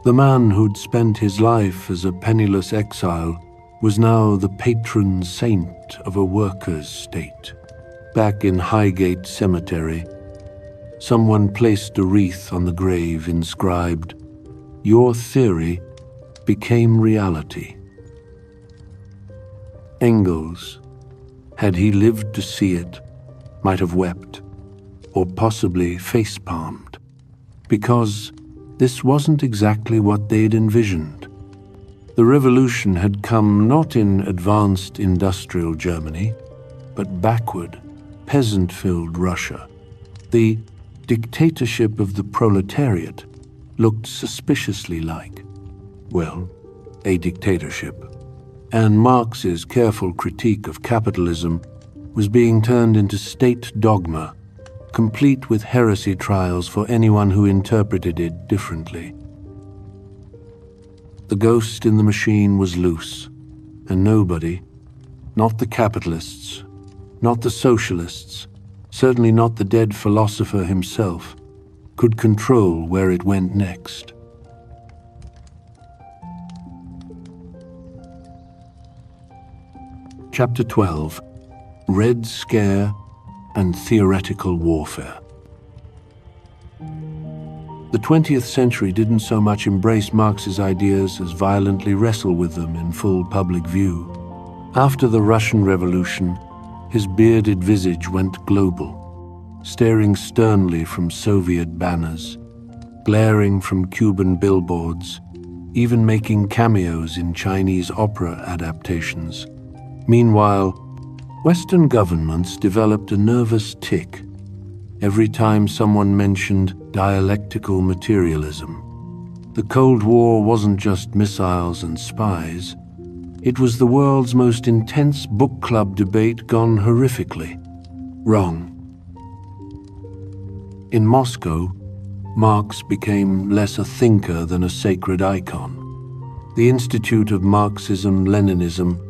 The man who'd spent his life as a penniless exile was now the patron saint of a workers' state. Back in Highgate Cemetery, someone placed a wreath on the grave inscribed, "Your theory became reality." Engels, had he lived to see it, might have wept, or possibly face-palmed, because this wasn't exactly what they'd envisioned. The revolution had come not in advanced industrial Germany, but backward, peasant-filled Russia. The dictatorship of the proletariat looked suspiciously like, well, a dictatorship. And Marx's careful critique of capitalism was being turned into state dogma, complete with heresy trials for anyone who interpreted it differently. The ghost in the machine was loose, and nobody, not the capitalists, not the socialists, certainly not the dead philosopher himself, could control where it went next. Chapter 12, Red Scare and Theoretical Warfare. The 20th century didn't so much embrace Marx's ideas as violently wrestle with them in full public view. After the Russian Revolution, his bearded visage went global, staring sternly from Soviet banners, glaring from Cuban billboards, even making cameos in Chinese opera adaptations. Meanwhile, Western governments developed a nervous tic every time someone mentioned dialectical materialism. The Cold War wasn't just missiles and spies. It was the world's most intense book club debate gone horrifically wrong. In Moscow, Marx became less a thinker than a sacred icon. The Institute of Marxism-Leninism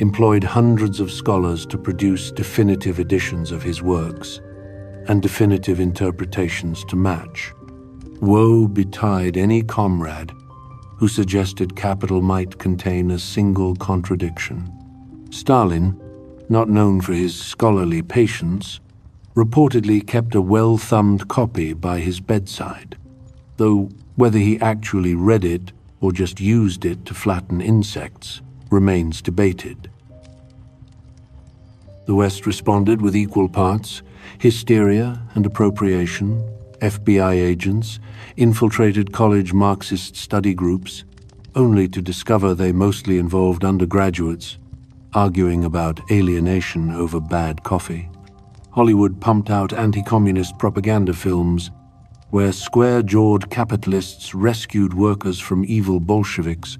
employed hundreds of scholars to produce definitive editions of his works, and definitive interpretations to match. Woe betide any comrade who suggested capital might contain a single contradiction. Stalin, not known for his scholarly patience, reportedly kept a well-thumbed copy by his bedside, though whether he actually read it or just used it to flatten insects remains debated. The West responded with equal parts. Hysteria and appropriation, FBI agents, infiltrated college Marxist study groups, only to discover they mostly involved undergraduates, arguing about alienation over bad coffee. Hollywood pumped out anti-communist propaganda films, where square-jawed capitalists rescued workers from evil Bolsheviks,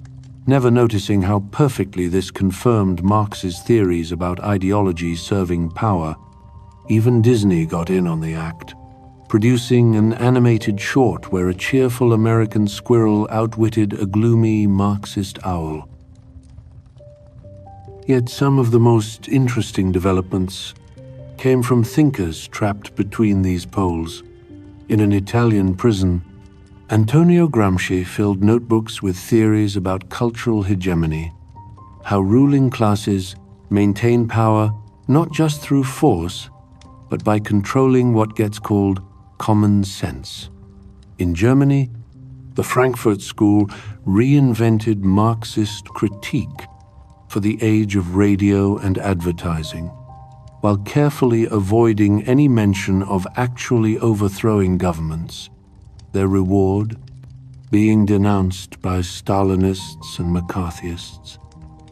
never noticing how perfectly this confirmed Marx's theories about ideology serving power. Even Disney got in on the act, producing an animated short where a cheerful American squirrel outwitted a gloomy Marxist owl. Yet some of the most interesting developments came from thinkers trapped between these poles. In an Italian prison, Antonio Gramsci filled notebooks with theories about cultural hegemony, how ruling classes maintain power not just through force, but by controlling what gets called common sense. In Germany, the Frankfurt School reinvented Marxist critique for the age of radio and advertising, while carefully avoiding any mention of actually overthrowing governments, their reward being denounced by Stalinists and McCarthyists,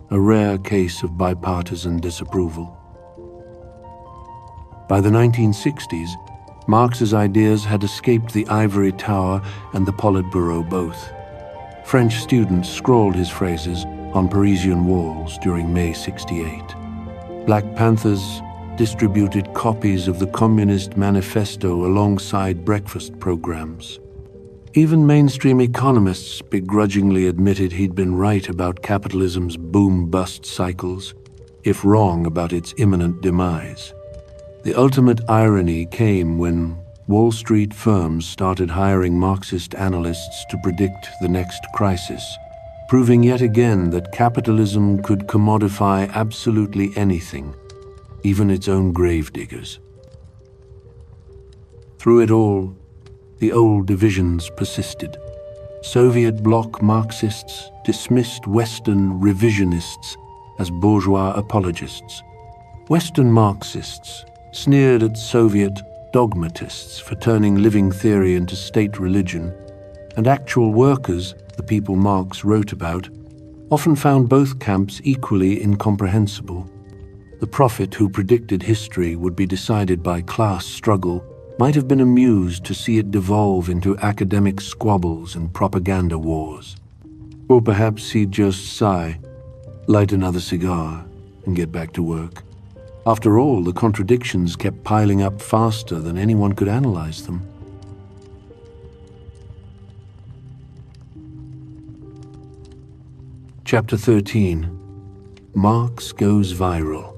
a rare case of bipartisan disapproval. By the 1960s, Marx's ideas had escaped the ivory tower and the Politburo both. French students scrawled his phrases on Parisian walls during May '68. Black Panthers distributed copies of the Communist Manifesto alongside breakfast programs. Even mainstream economists begrudgingly admitted he'd been right about capitalism's boom-bust cycles, if wrong about its imminent demise. The ultimate irony came when Wall Street firms started hiring Marxist analysts to predict the next crisis, proving yet again that capitalism could commodify absolutely anything, even its own gravediggers. Through it all, the old divisions persisted. Soviet bloc Marxists dismissed Western revisionists as bourgeois apologists. Western Marxists sneered at Soviet dogmatists for turning living theory into state religion, and actual workers, the people Marx wrote about, often found both camps equally incomprehensible. The prophet who predicted history would be decided by class struggle might have been amused to see it devolve into academic squabbles and propaganda wars. Or perhaps he'd just sigh, light another cigar, and get back to work. After all, the contradictions kept piling up faster than anyone could analyze them. Chapter 13. Marx Goes Viral.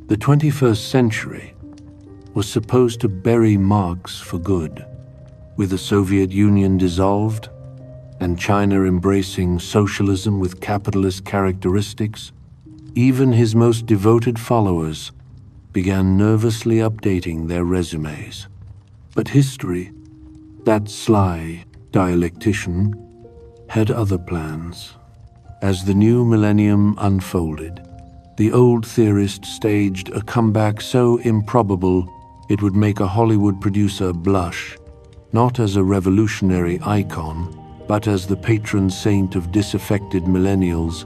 The 21st century was supposed to bury Marx for good. With the Soviet Union dissolved, and China embracing socialism with capitalist characteristics, even his most devoted followers began nervously updating their resumes. But history, that sly dialectician, had other plans. As the new millennium unfolded, the old theorist staged a comeback so improbable it would make a Hollywood producer blush, not as a revolutionary icon, but as the patron saint of disaffected millennials,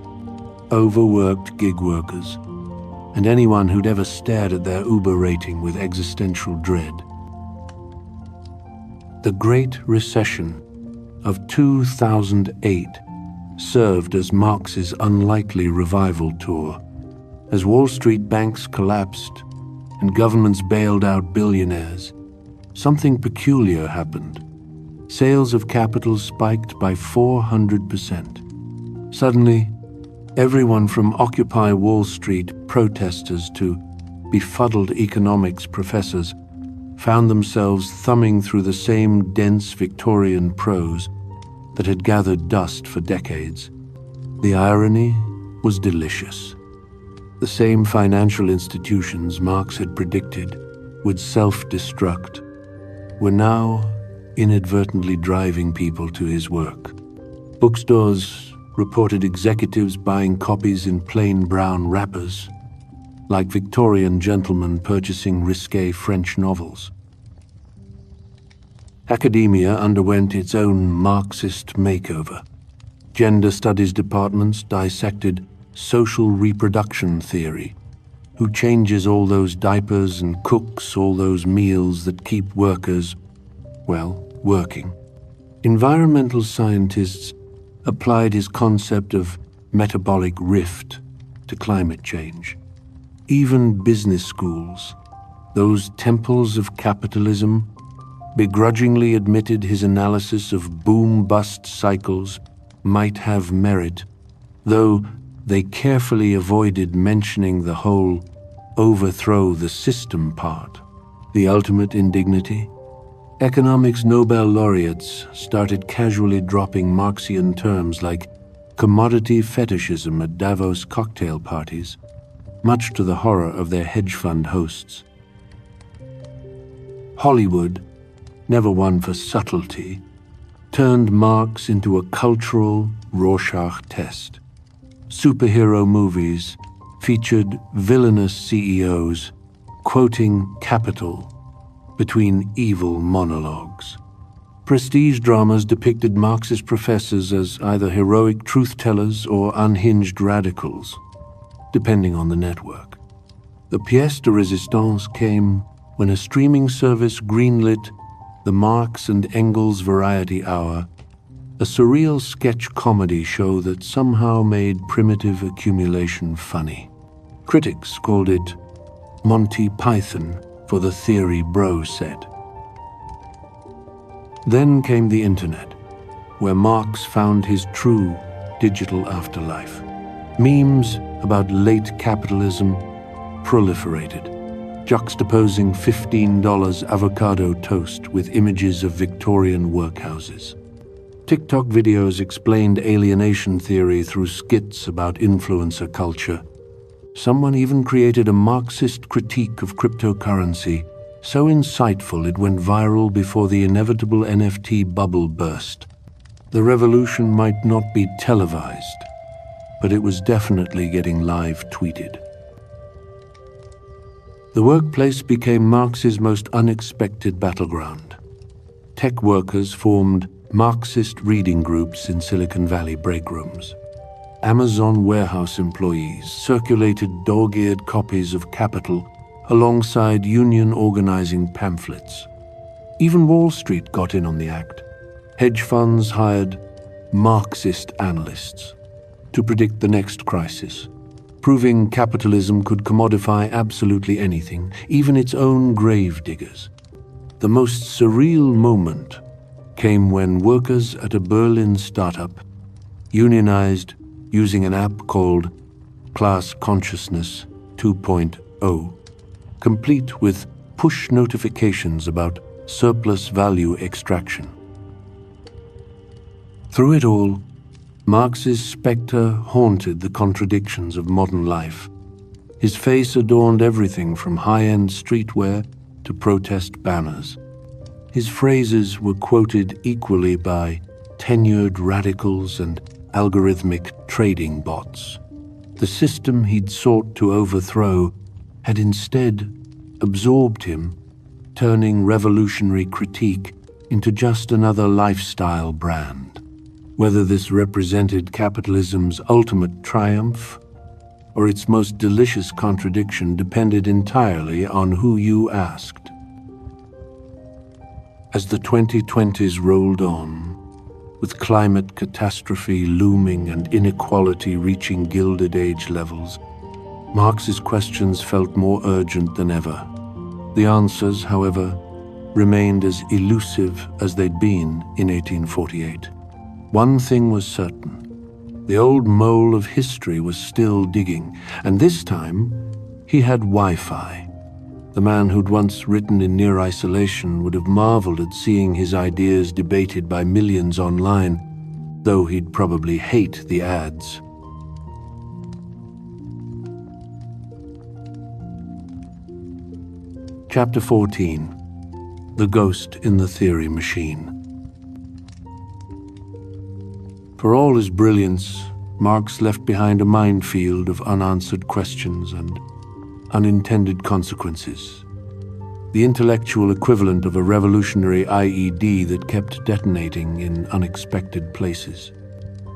overworked gig workers, and anyone who'd ever stared at their Uber rating with existential dread. The Great Recession of 2008 served as Marx's unlikely revival tour. As Wall Street banks collapsed and governments bailed out billionaires, something peculiar happened. Sales of capital spiked by 400%. Suddenly, everyone from Occupy Wall Street protesters to befuddled economics professors found themselves thumbing through the same dense Victorian prose that had gathered dust for decades. The irony was delicious. The same financial institutions Marx had predicted would self-destruct were now inadvertently driving people to his work. Bookstores reported executives buying copies in plain brown wrappers, like Victorian gentlemen purchasing risque French novels. Academia underwent its own Marxist makeover. Gender studies departments dissected social reproduction theory. Who changes all those diapers and cooks all those meals that keep workers, well, working? Environmental scientists applied his concept of metabolic rift to climate change. Even business schools, those temples of capitalism, begrudgingly admitted his analysis of boom-bust cycles might have merit, though they carefully avoided mentioning the whole overthrow the system part. The ultimate indignity? Economics Nobel laureates started casually dropping Marxian terms like commodity fetishism at Davos cocktail parties, much to the horror of their hedge fund hosts. Hollywood, never one for subtlety, turned Marx into a cultural Rorschach test. Superhero movies featured villainous CEOs quoting capital between evil monologues. Prestige dramas depicted Marxist professors as either heroic truth-tellers or unhinged radicals, depending on the network. The pièce de résistance came when a streaming service greenlit the Marx and Engels Variety Hour, a surreal sketch comedy show that somehow made primitive accumulation funny. Critics called it Monty Python for the theory bro set. Then came the internet, where Marx found his true digital afterlife. Memes about late capitalism proliferated, juxtaposing $15 avocado toast with images of Victorian workhouses. TikTok videos explained alienation theory through skits about influencer culture. Someone even created a Marxist critique of cryptocurrency, so insightful it went viral before the inevitable NFT bubble burst. The revolution might not be televised, but it was definitely getting live tweeted. The workplace became Marx's most unexpected battleground. Tech workers formed Marxist reading groups in Silicon Valley break rooms. Amazon warehouse employees circulated dog-eared copies of Capital alongside union organizing pamphlets. Even Wall Street got in on the act. Hedge funds hired Marxist analysts to predict the next crisis, proving capitalism could commodify absolutely anything, even its own gravediggers. The most surreal moment came when workers at a Berlin startup unionized using an app called Class Consciousness 2.0, complete with push notifications about surplus value extraction. Through it all, Marx's spectre haunted the contradictions of modern life. His face adorned everything from high-end streetwear to protest banners. His phrases were quoted equally by tenured radicals and algorithmic trading bots. The system he'd sought to overthrow had instead absorbed him, turning revolutionary critique into just another lifestyle brand. Whether this represented capitalism's ultimate triumph or its most delicious contradiction depended entirely on who you asked. As the 2020s rolled on, with climate catastrophe looming and inequality reaching Gilded Age levels, Marx's questions felt more urgent than ever. The answers, however, remained as elusive as they'd been in 1848. One thing was certain. The old mole of history was still digging, and this time he had Wi-Fi. The man who'd once written in near isolation would have marveled at seeing his ideas debated by millions online, though he'd probably hate the ads. Chapter 14. The Ghost in the Theory Machine. For all his brilliance, Marx left behind a minefield of unanswered questions and unintended consequences. The intellectual equivalent of a revolutionary IED that kept detonating in unexpected places.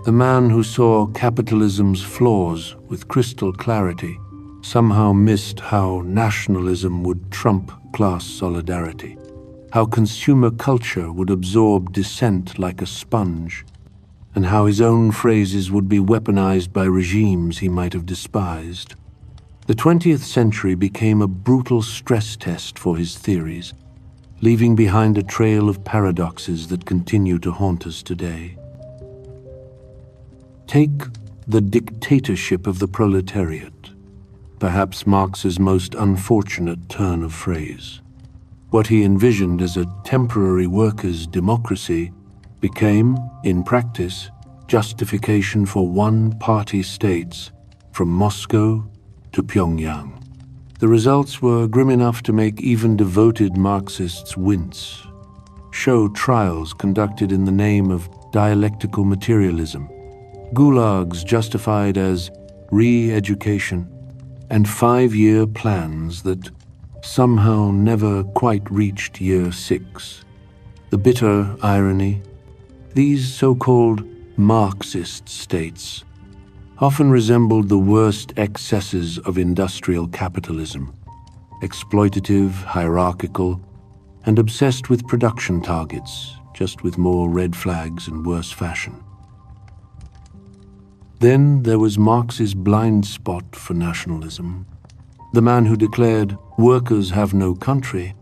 The man who saw capitalism's flaws with crystal clarity somehow missed how nationalism would trump class solidarity, how consumer culture would absorb dissent like a sponge, and how his own phrases would be weaponized by regimes he might have despised. The 20th century became a brutal stress test for his theories, leaving behind a trail of paradoxes that continue to haunt us today. Take the dictatorship of the proletariat, perhaps Marx's most unfortunate turn of phrase. What he envisioned as a temporary workers' democracy became, in practice, justification for one-party states from Moscow to Pyongyang. The results were grim enough to make even devoted Marxists wince. Show trials conducted in the name of dialectical materialism, gulags justified as re-education, and 5-year plans that somehow never quite reached year 6. The bitter irony: these so-called Marxist states often resembled the worst excesses of industrial capitalism, exploitative, hierarchical, and obsessed with production targets, just with more red flags and worse fashion. Then there was Marx's blind spot for nationalism. The man who declared workers have no country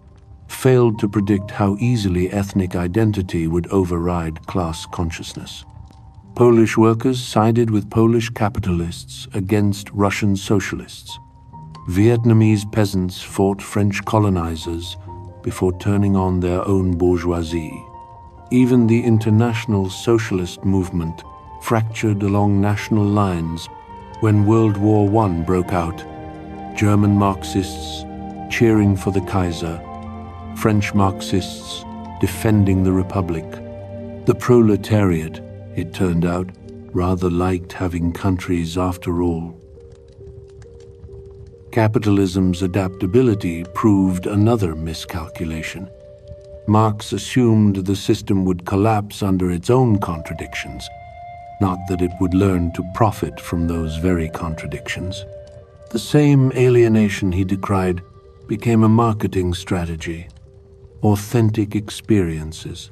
failed to predict how easily ethnic identity would override class consciousness. Polish workers sided with Polish capitalists against Russian socialists. Vietnamese peasants fought French colonizers before turning on their own bourgeoisie. Even the international socialist movement fractured along national lines when World War I broke out. German Marxists cheering for the Kaiser, French Marxists defending the Republic. The proletariat, it turned out, rather liked having countries after all. Capitalism's adaptability proved another miscalculation. Marx assumed the system would collapse under its own contradictions, not that it would learn to profit from those very contradictions. The same alienation he decried became a marketing strategy. Authentic experiences,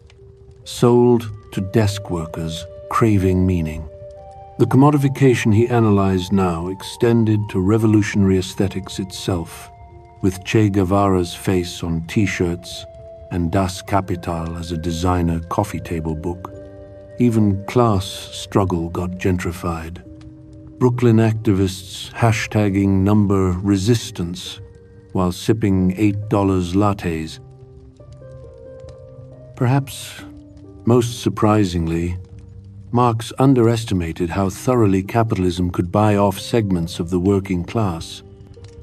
sold to desk workers craving meaning. The commodification he analyzed now extended to revolutionary aesthetics itself, with Che Guevara's face on T-shirts and Das Kapital as a designer coffee table book. Even class struggle got gentrified. Brooklyn activists hashtagging number resistance while sipping $8 lattes. Perhaps most surprisingly, Marx underestimated how thoroughly capitalism could buy off segments of the working class.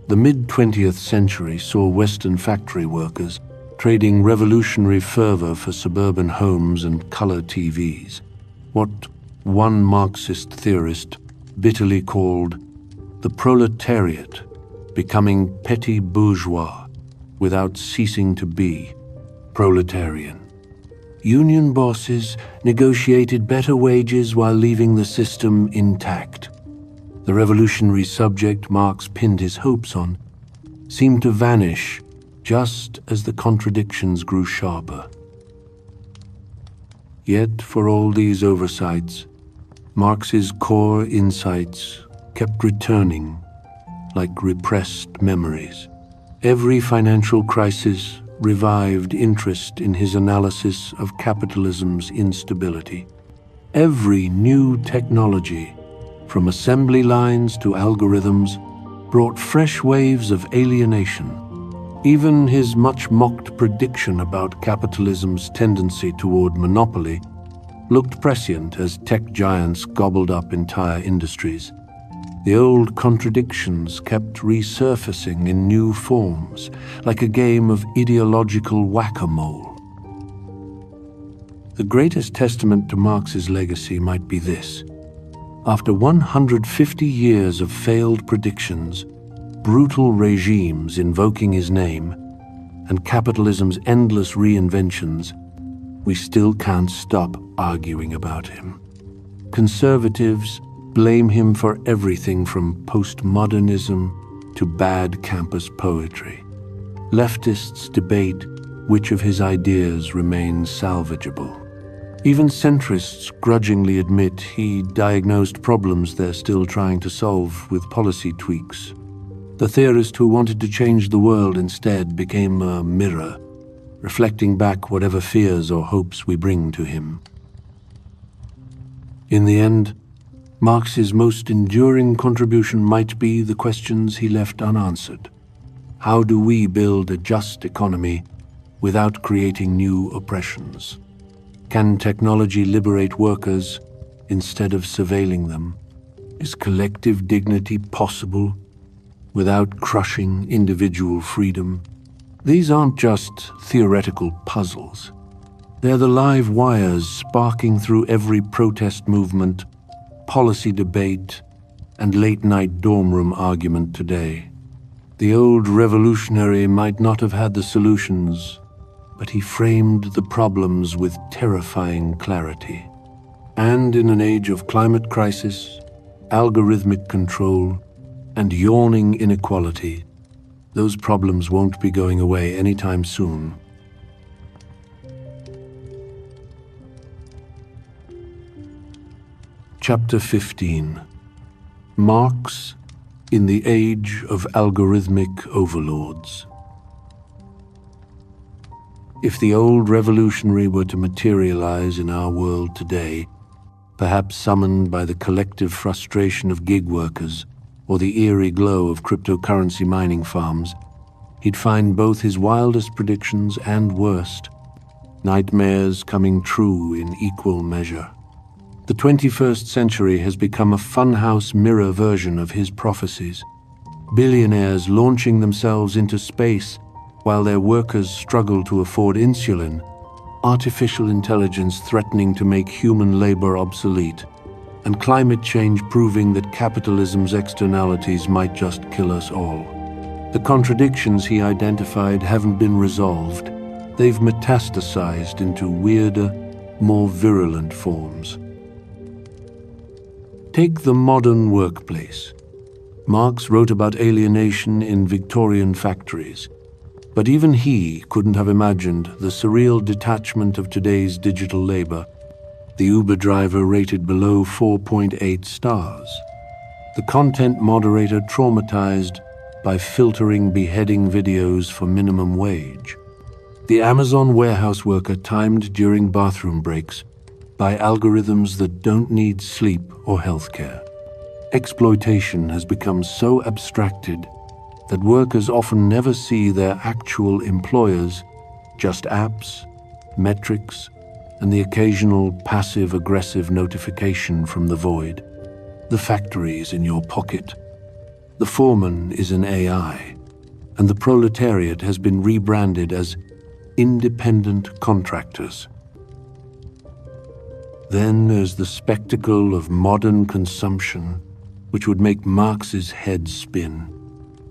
The mid-20th century saw Western factory workers trading revolutionary fervor for suburban homes and color TVs, what one Marxist theorist bitterly called the proletariat becoming petty bourgeois without ceasing to be proletarian. Union bosses negotiated better wages while leaving the system intact. The revolutionary subject Marx pinned his hopes on seemed to vanish just as the contradictions grew sharper. Yet, for all these oversights, Marx's core insights kept returning like repressed memories. Every financial crisis revived interest in his analysis of capitalism's instability. Every new technology, from assembly lines to algorithms, brought fresh waves of alienation. Even his much-mocked prediction about capitalism's tendency toward monopoly looked prescient as tech giants gobbled up entire industries. The old contradictions kept resurfacing in new forms, like a game of ideological whack-a-mole. The greatest testament to Marx's legacy might be this. After 150 years of failed predictions, brutal regimes invoking his name, and capitalism's endless reinventions, we still can't stop arguing about him. Conservatives blame him for everything from postmodernism to bad campus poetry. Leftists debate which of his ideas remain salvageable. Even centrists grudgingly admit he diagnosed problems they're still trying to solve with policy tweaks. The theorist who wanted to change the world instead became a mirror, reflecting back whatever fears or hopes we bring to him. In the end, Marx's most enduring contribution might be the questions he left unanswered. How do we build a just economy without creating new oppressions? Can technology liberate workers instead of surveilling them? Is collective dignity possible without crushing individual freedom? These aren't just theoretical puzzles. They're the live wires sparking through every protest movement, policy debate, and late-night dorm room argument today. The old revolutionary might not have had the solutions, but he framed the problems with terrifying clarity. And in an age of climate crisis, algorithmic control, and yawning inequality, those problems won't be going away anytime soon. Chapter 15. Marx in the Age of Algorithmic Overlords. If the old revolutionary were to materialize in our world today, perhaps summoned by the collective frustration of gig workers or the eerie glow of cryptocurrency mining farms, he'd find both his wildest predictions and worst, nightmares coming true in equal measure. The 21st century has become a funhouse mirror version of his prophecies. Billionaires launching themselves into space while their workers struggle to afford insulin, artificial intelligence threatening to make human labor obsolete, and climate change proving that capitalism's externalities might just kill us all. The contradictions he identified haven't been resolved. They've metastasized into weirder, more virulent forms. Take the modern workplace. Marx wrote about alienation in Victorian factories, but even he couldn't have imagined the surreal detachment of today's digital labor, the Uber driver rated below 4.8 stars, the content moderator traumatized by filtering beheading videos for minimum wage, the Amazon warehouse worker timed during bathroom breaks by algorithms that don't need sleep or healthcare. Exploitation has become so abstracted that workers often never see their actual employers, just apps, metrics, and the occasional passive-aggressive notification from the void. The factory is in your pocket. The foreman is an AI, and the proletariat has been rebranded as independent contractors. Then there's the spectacle of modern consumption, which would make Marx's head spin.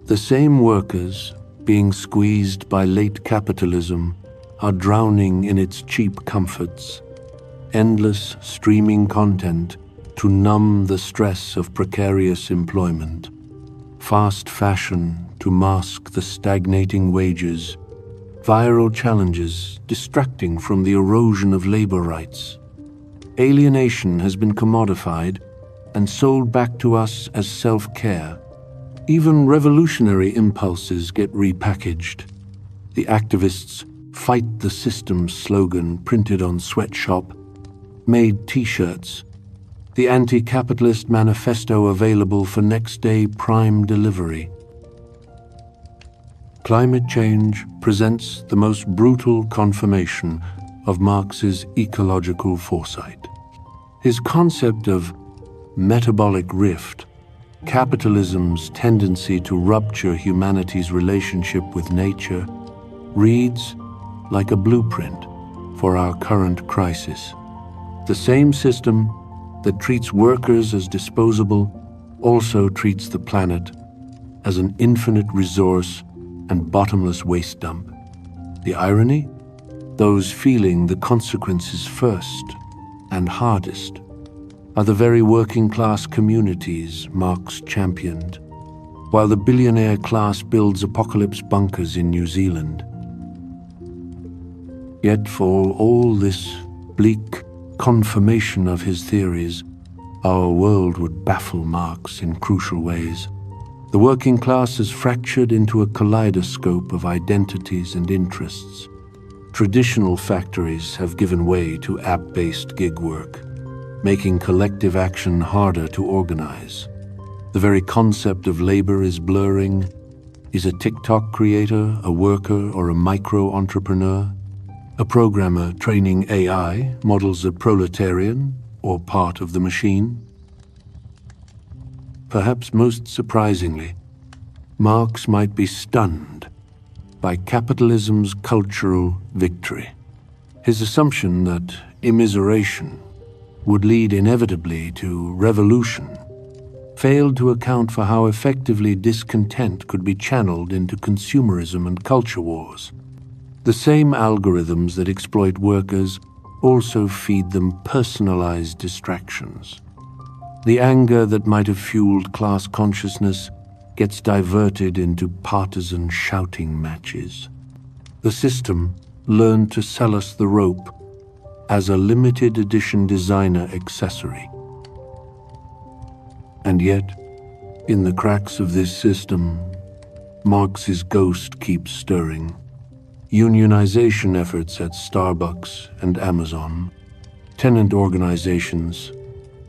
The same workers, being squeezed by late capitalism, are drowning in its cheap comforts. Endless streaming content to numb the stress of precarious employment. Fast fashion to mask the stagnating wages. Viral challenges distracting from the erosion of labor rights. Alienation has been commodified and sold back to us as self-care. Even revolutionary impulses get repackaged. The activists' "Fight the System" slogan printed on sweatshop, made t-shirts. The anti-capitalist manifesto available for next-day prime delivery. Climate change presents the most brutal confirmation of Marx's ecological foresight. His concept of metabolic rift, capitalism's tendency to rupture humanity's relationship with nature, reads like a blueprint for our current crisis. The same system that treats workers as disposable also treats the planet as an infinite resource and bottomless waste dump. The irony? Those feeling the consequences first and hardest are the very working-class communities Marx championed, while the billionaire class builds apocalypse bunkers in New Zealand. Yet for all this bleak confirmation of his theories, our world would baffle Marx in crucial ways. The working class is fractured into a kaleidoscope of identities and interests. Traditional factories have given way to app-based gig work, making collective action harder to organize. The very concept of labor is blurring. Is a TikTok creator a worker or a micro-entrepreneur? A programmer training AI models a proletarian or part of the machine? Perhaps most surprisingly, Marx might be stunned by capitalism's cultural victory. His assumption that immiseration would lead inevitably to revolution failed to account for how effectively discontent could be channeled into consumerism and culture wars. The same algorithms that exploit workers also feed them personalized distractions. The anger that might have fueled class consciousness gets diverted into partisan shouting matches. The system learned to sell us the rope as a limited edition designer accessory. And yet, in the cracks of this system, Marx's ghost keeps stirring. Unionization efforts at Starbucks and Amazon, tenant organizations,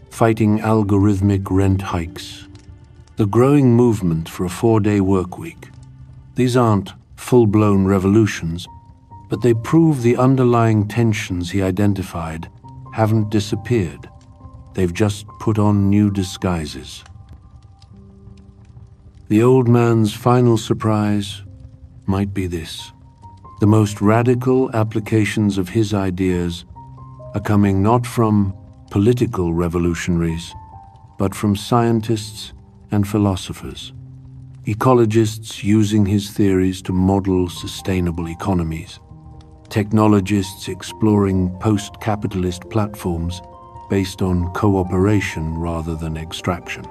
fighting algorithmic rent hikes, the growing movement for a 4-day work week. These aren't full-blown revolutions, but they prove the underlying tensions he identified haven't disappeared. They've just put on new disguises. The old man's final surprise might be this. The most radical applications of his ideas are coming not from political revolutionaries, but from scientists and philosophers. Ecologists using his theories to model sustainable economies. Technologists exploring post-capitalist platforms based on cooperation rather than extraction.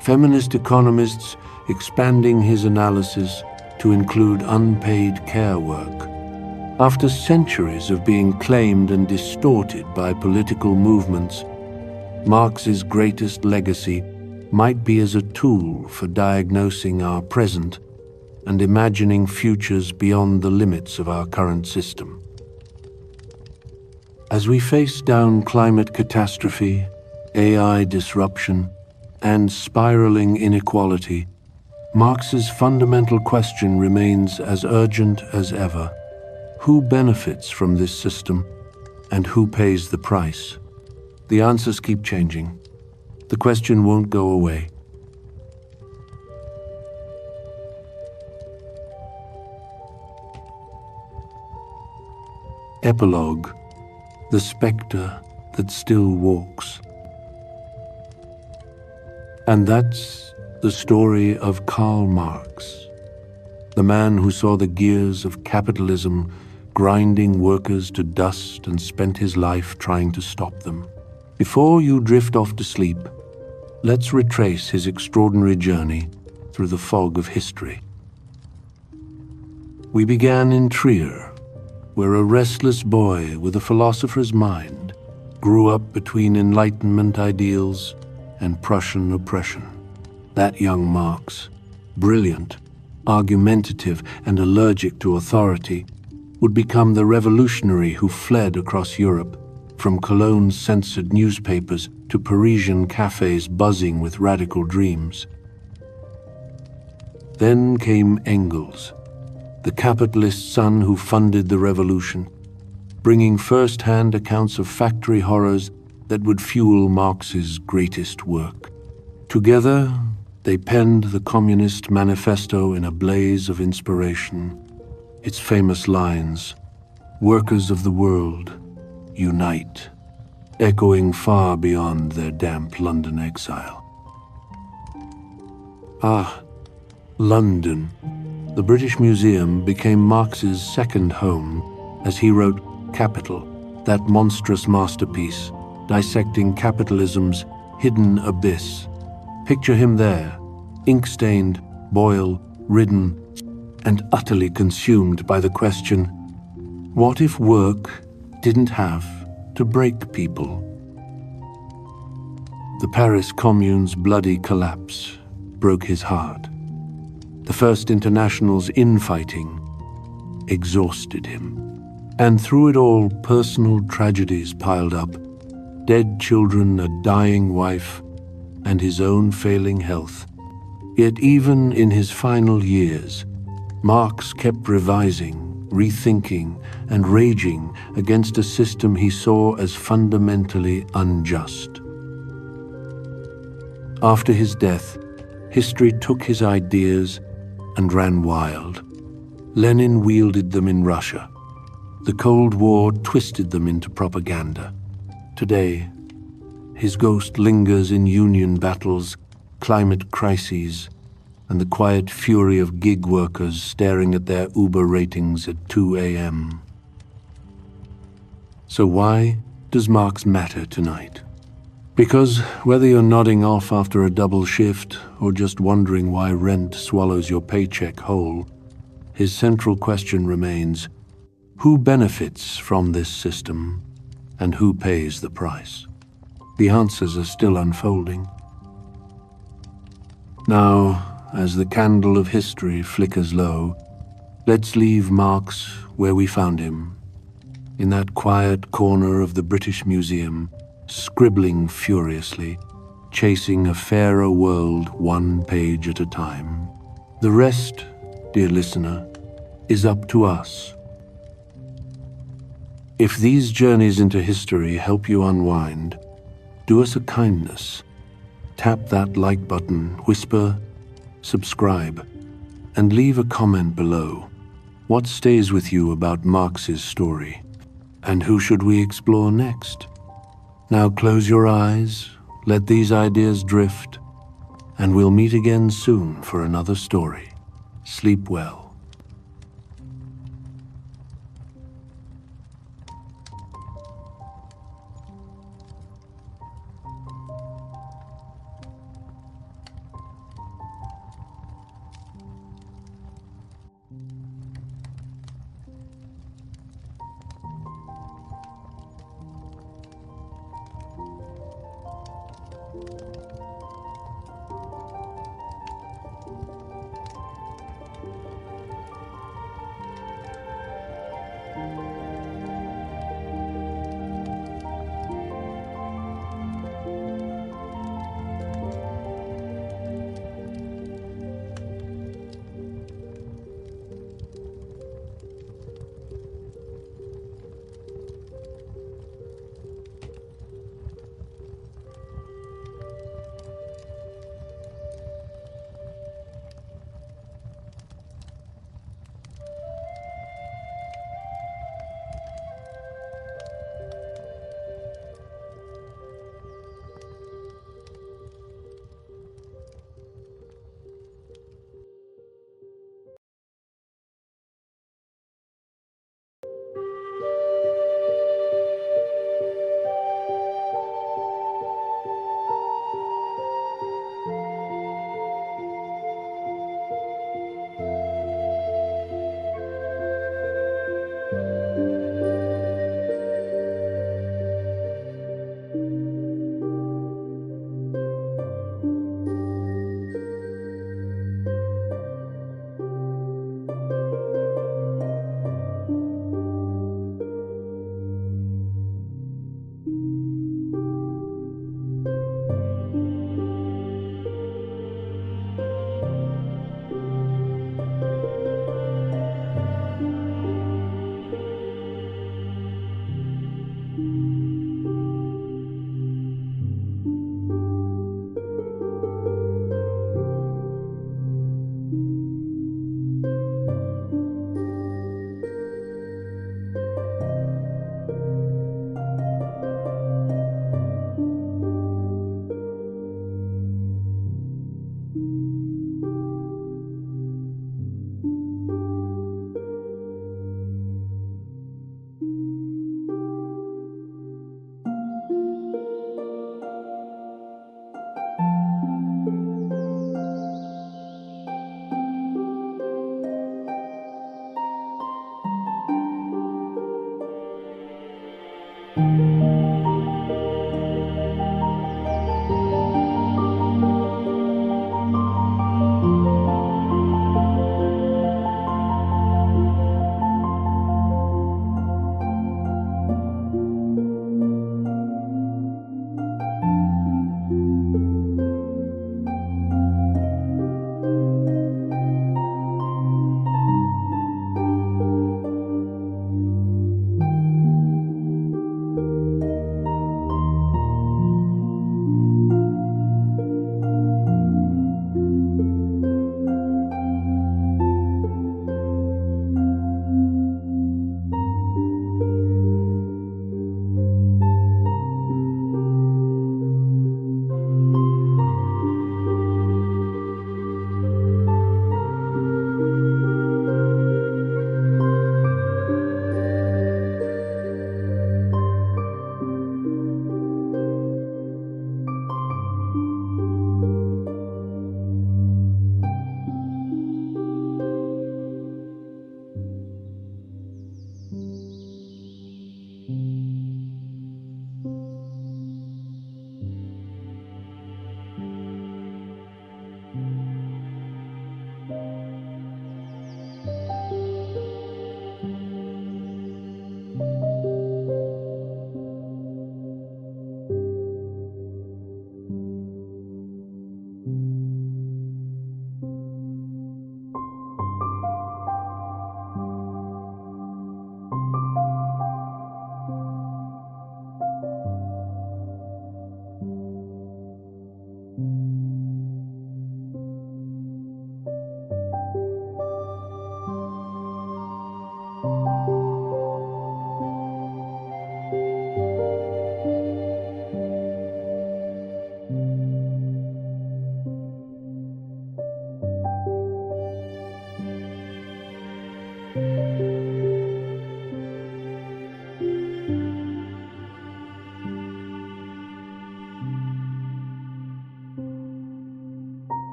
Feminist economists expanding his analysis to include unpaid care work. After centuries of being claimed and distorted by political movements, Marx's greatest legacy might be as a tool for diagnosing our present and imagining futures beyond the limits of our current system. As we face down climate catastrophe, AI disruption, and spiraling inequality, Marx's fundamental question remains as urgent as ever. Who benefits from this system, And who pays the price? The answers keep changing. The question won't go away. Epilogue: The Spectre That Still Walks. And that's the story of Karl Marx, the man who saw the gears of capitalism grinding workers to dust and spent his life trying to stop them. Before you drift off to sleep, let's retrace his extraordinary journey through the fog of history. We began in Trier, where a restless boy with a philosopher's mind grew up between Enlightenment ideals and Prussian oppression. That young Marx, brilliant, argumentative, and allergic to authority, would become the revolutionary who fled across Europe, from Cologne's censored newspapers to Parisian cafes buzzing with radical dreams. Then came Engels, the capitalist son who funded the revolution, bringing first-hand accounts of factory horrors that would fuel Marx's greatest work. Together, they penned the Communist Manifesto in a blaze of inspiration. Its famous lines, "Workers of the world, unite," echoing far beyond their damp London exile. London. The British Museum became Marx's second home as he wrote Capital, that monstrous masterpiece, dissecting capitalism's hidden abyss. Picture him there, ink-stained, boil-ridden, and utterly consumed by the question, what if work didn't have to break people? The Paris Commune's bloody collapse broke his heart. The First International's infighting exhausted him. And through it all, personal tragedies piled up, dead children, a dying wife, and his own failing health. Yet even in his final years, Marx kept revising, rethinking, and raging against a system he saw as fundamentally unjust. After his death, history took his ideas and ran wild. Lenin wielded them in Russia. The Cold War twisted them into propaganda. Today, his ghost lingers in union battles, climate crises, and the quiet fury of gig workers staring at their Uber ratings at 2 a.m. So why does Marx matter tonight? Because whether you're nodding off after a double shift or just wondering why rent swallows your paycheck whole, his central question remains, who benefits from this system and who pays the price? The answers are still unfolding. Now, as the candle of history flickers low, let's leave Marx where we found him, in that quiet corner of the British Museum, scribbling furiously, chasing a fairer world one page at a time. The rest, dear listener, is up to us. If these journeys into history help you unwind, do us a kindness. Tap that like button, whisper, subscribe, and leave a comment below. What stays with you about Marx's story? And who should we explore next? Now close your eyes, let these ideas drift, and we'll meet again soon for another story. Sleep well.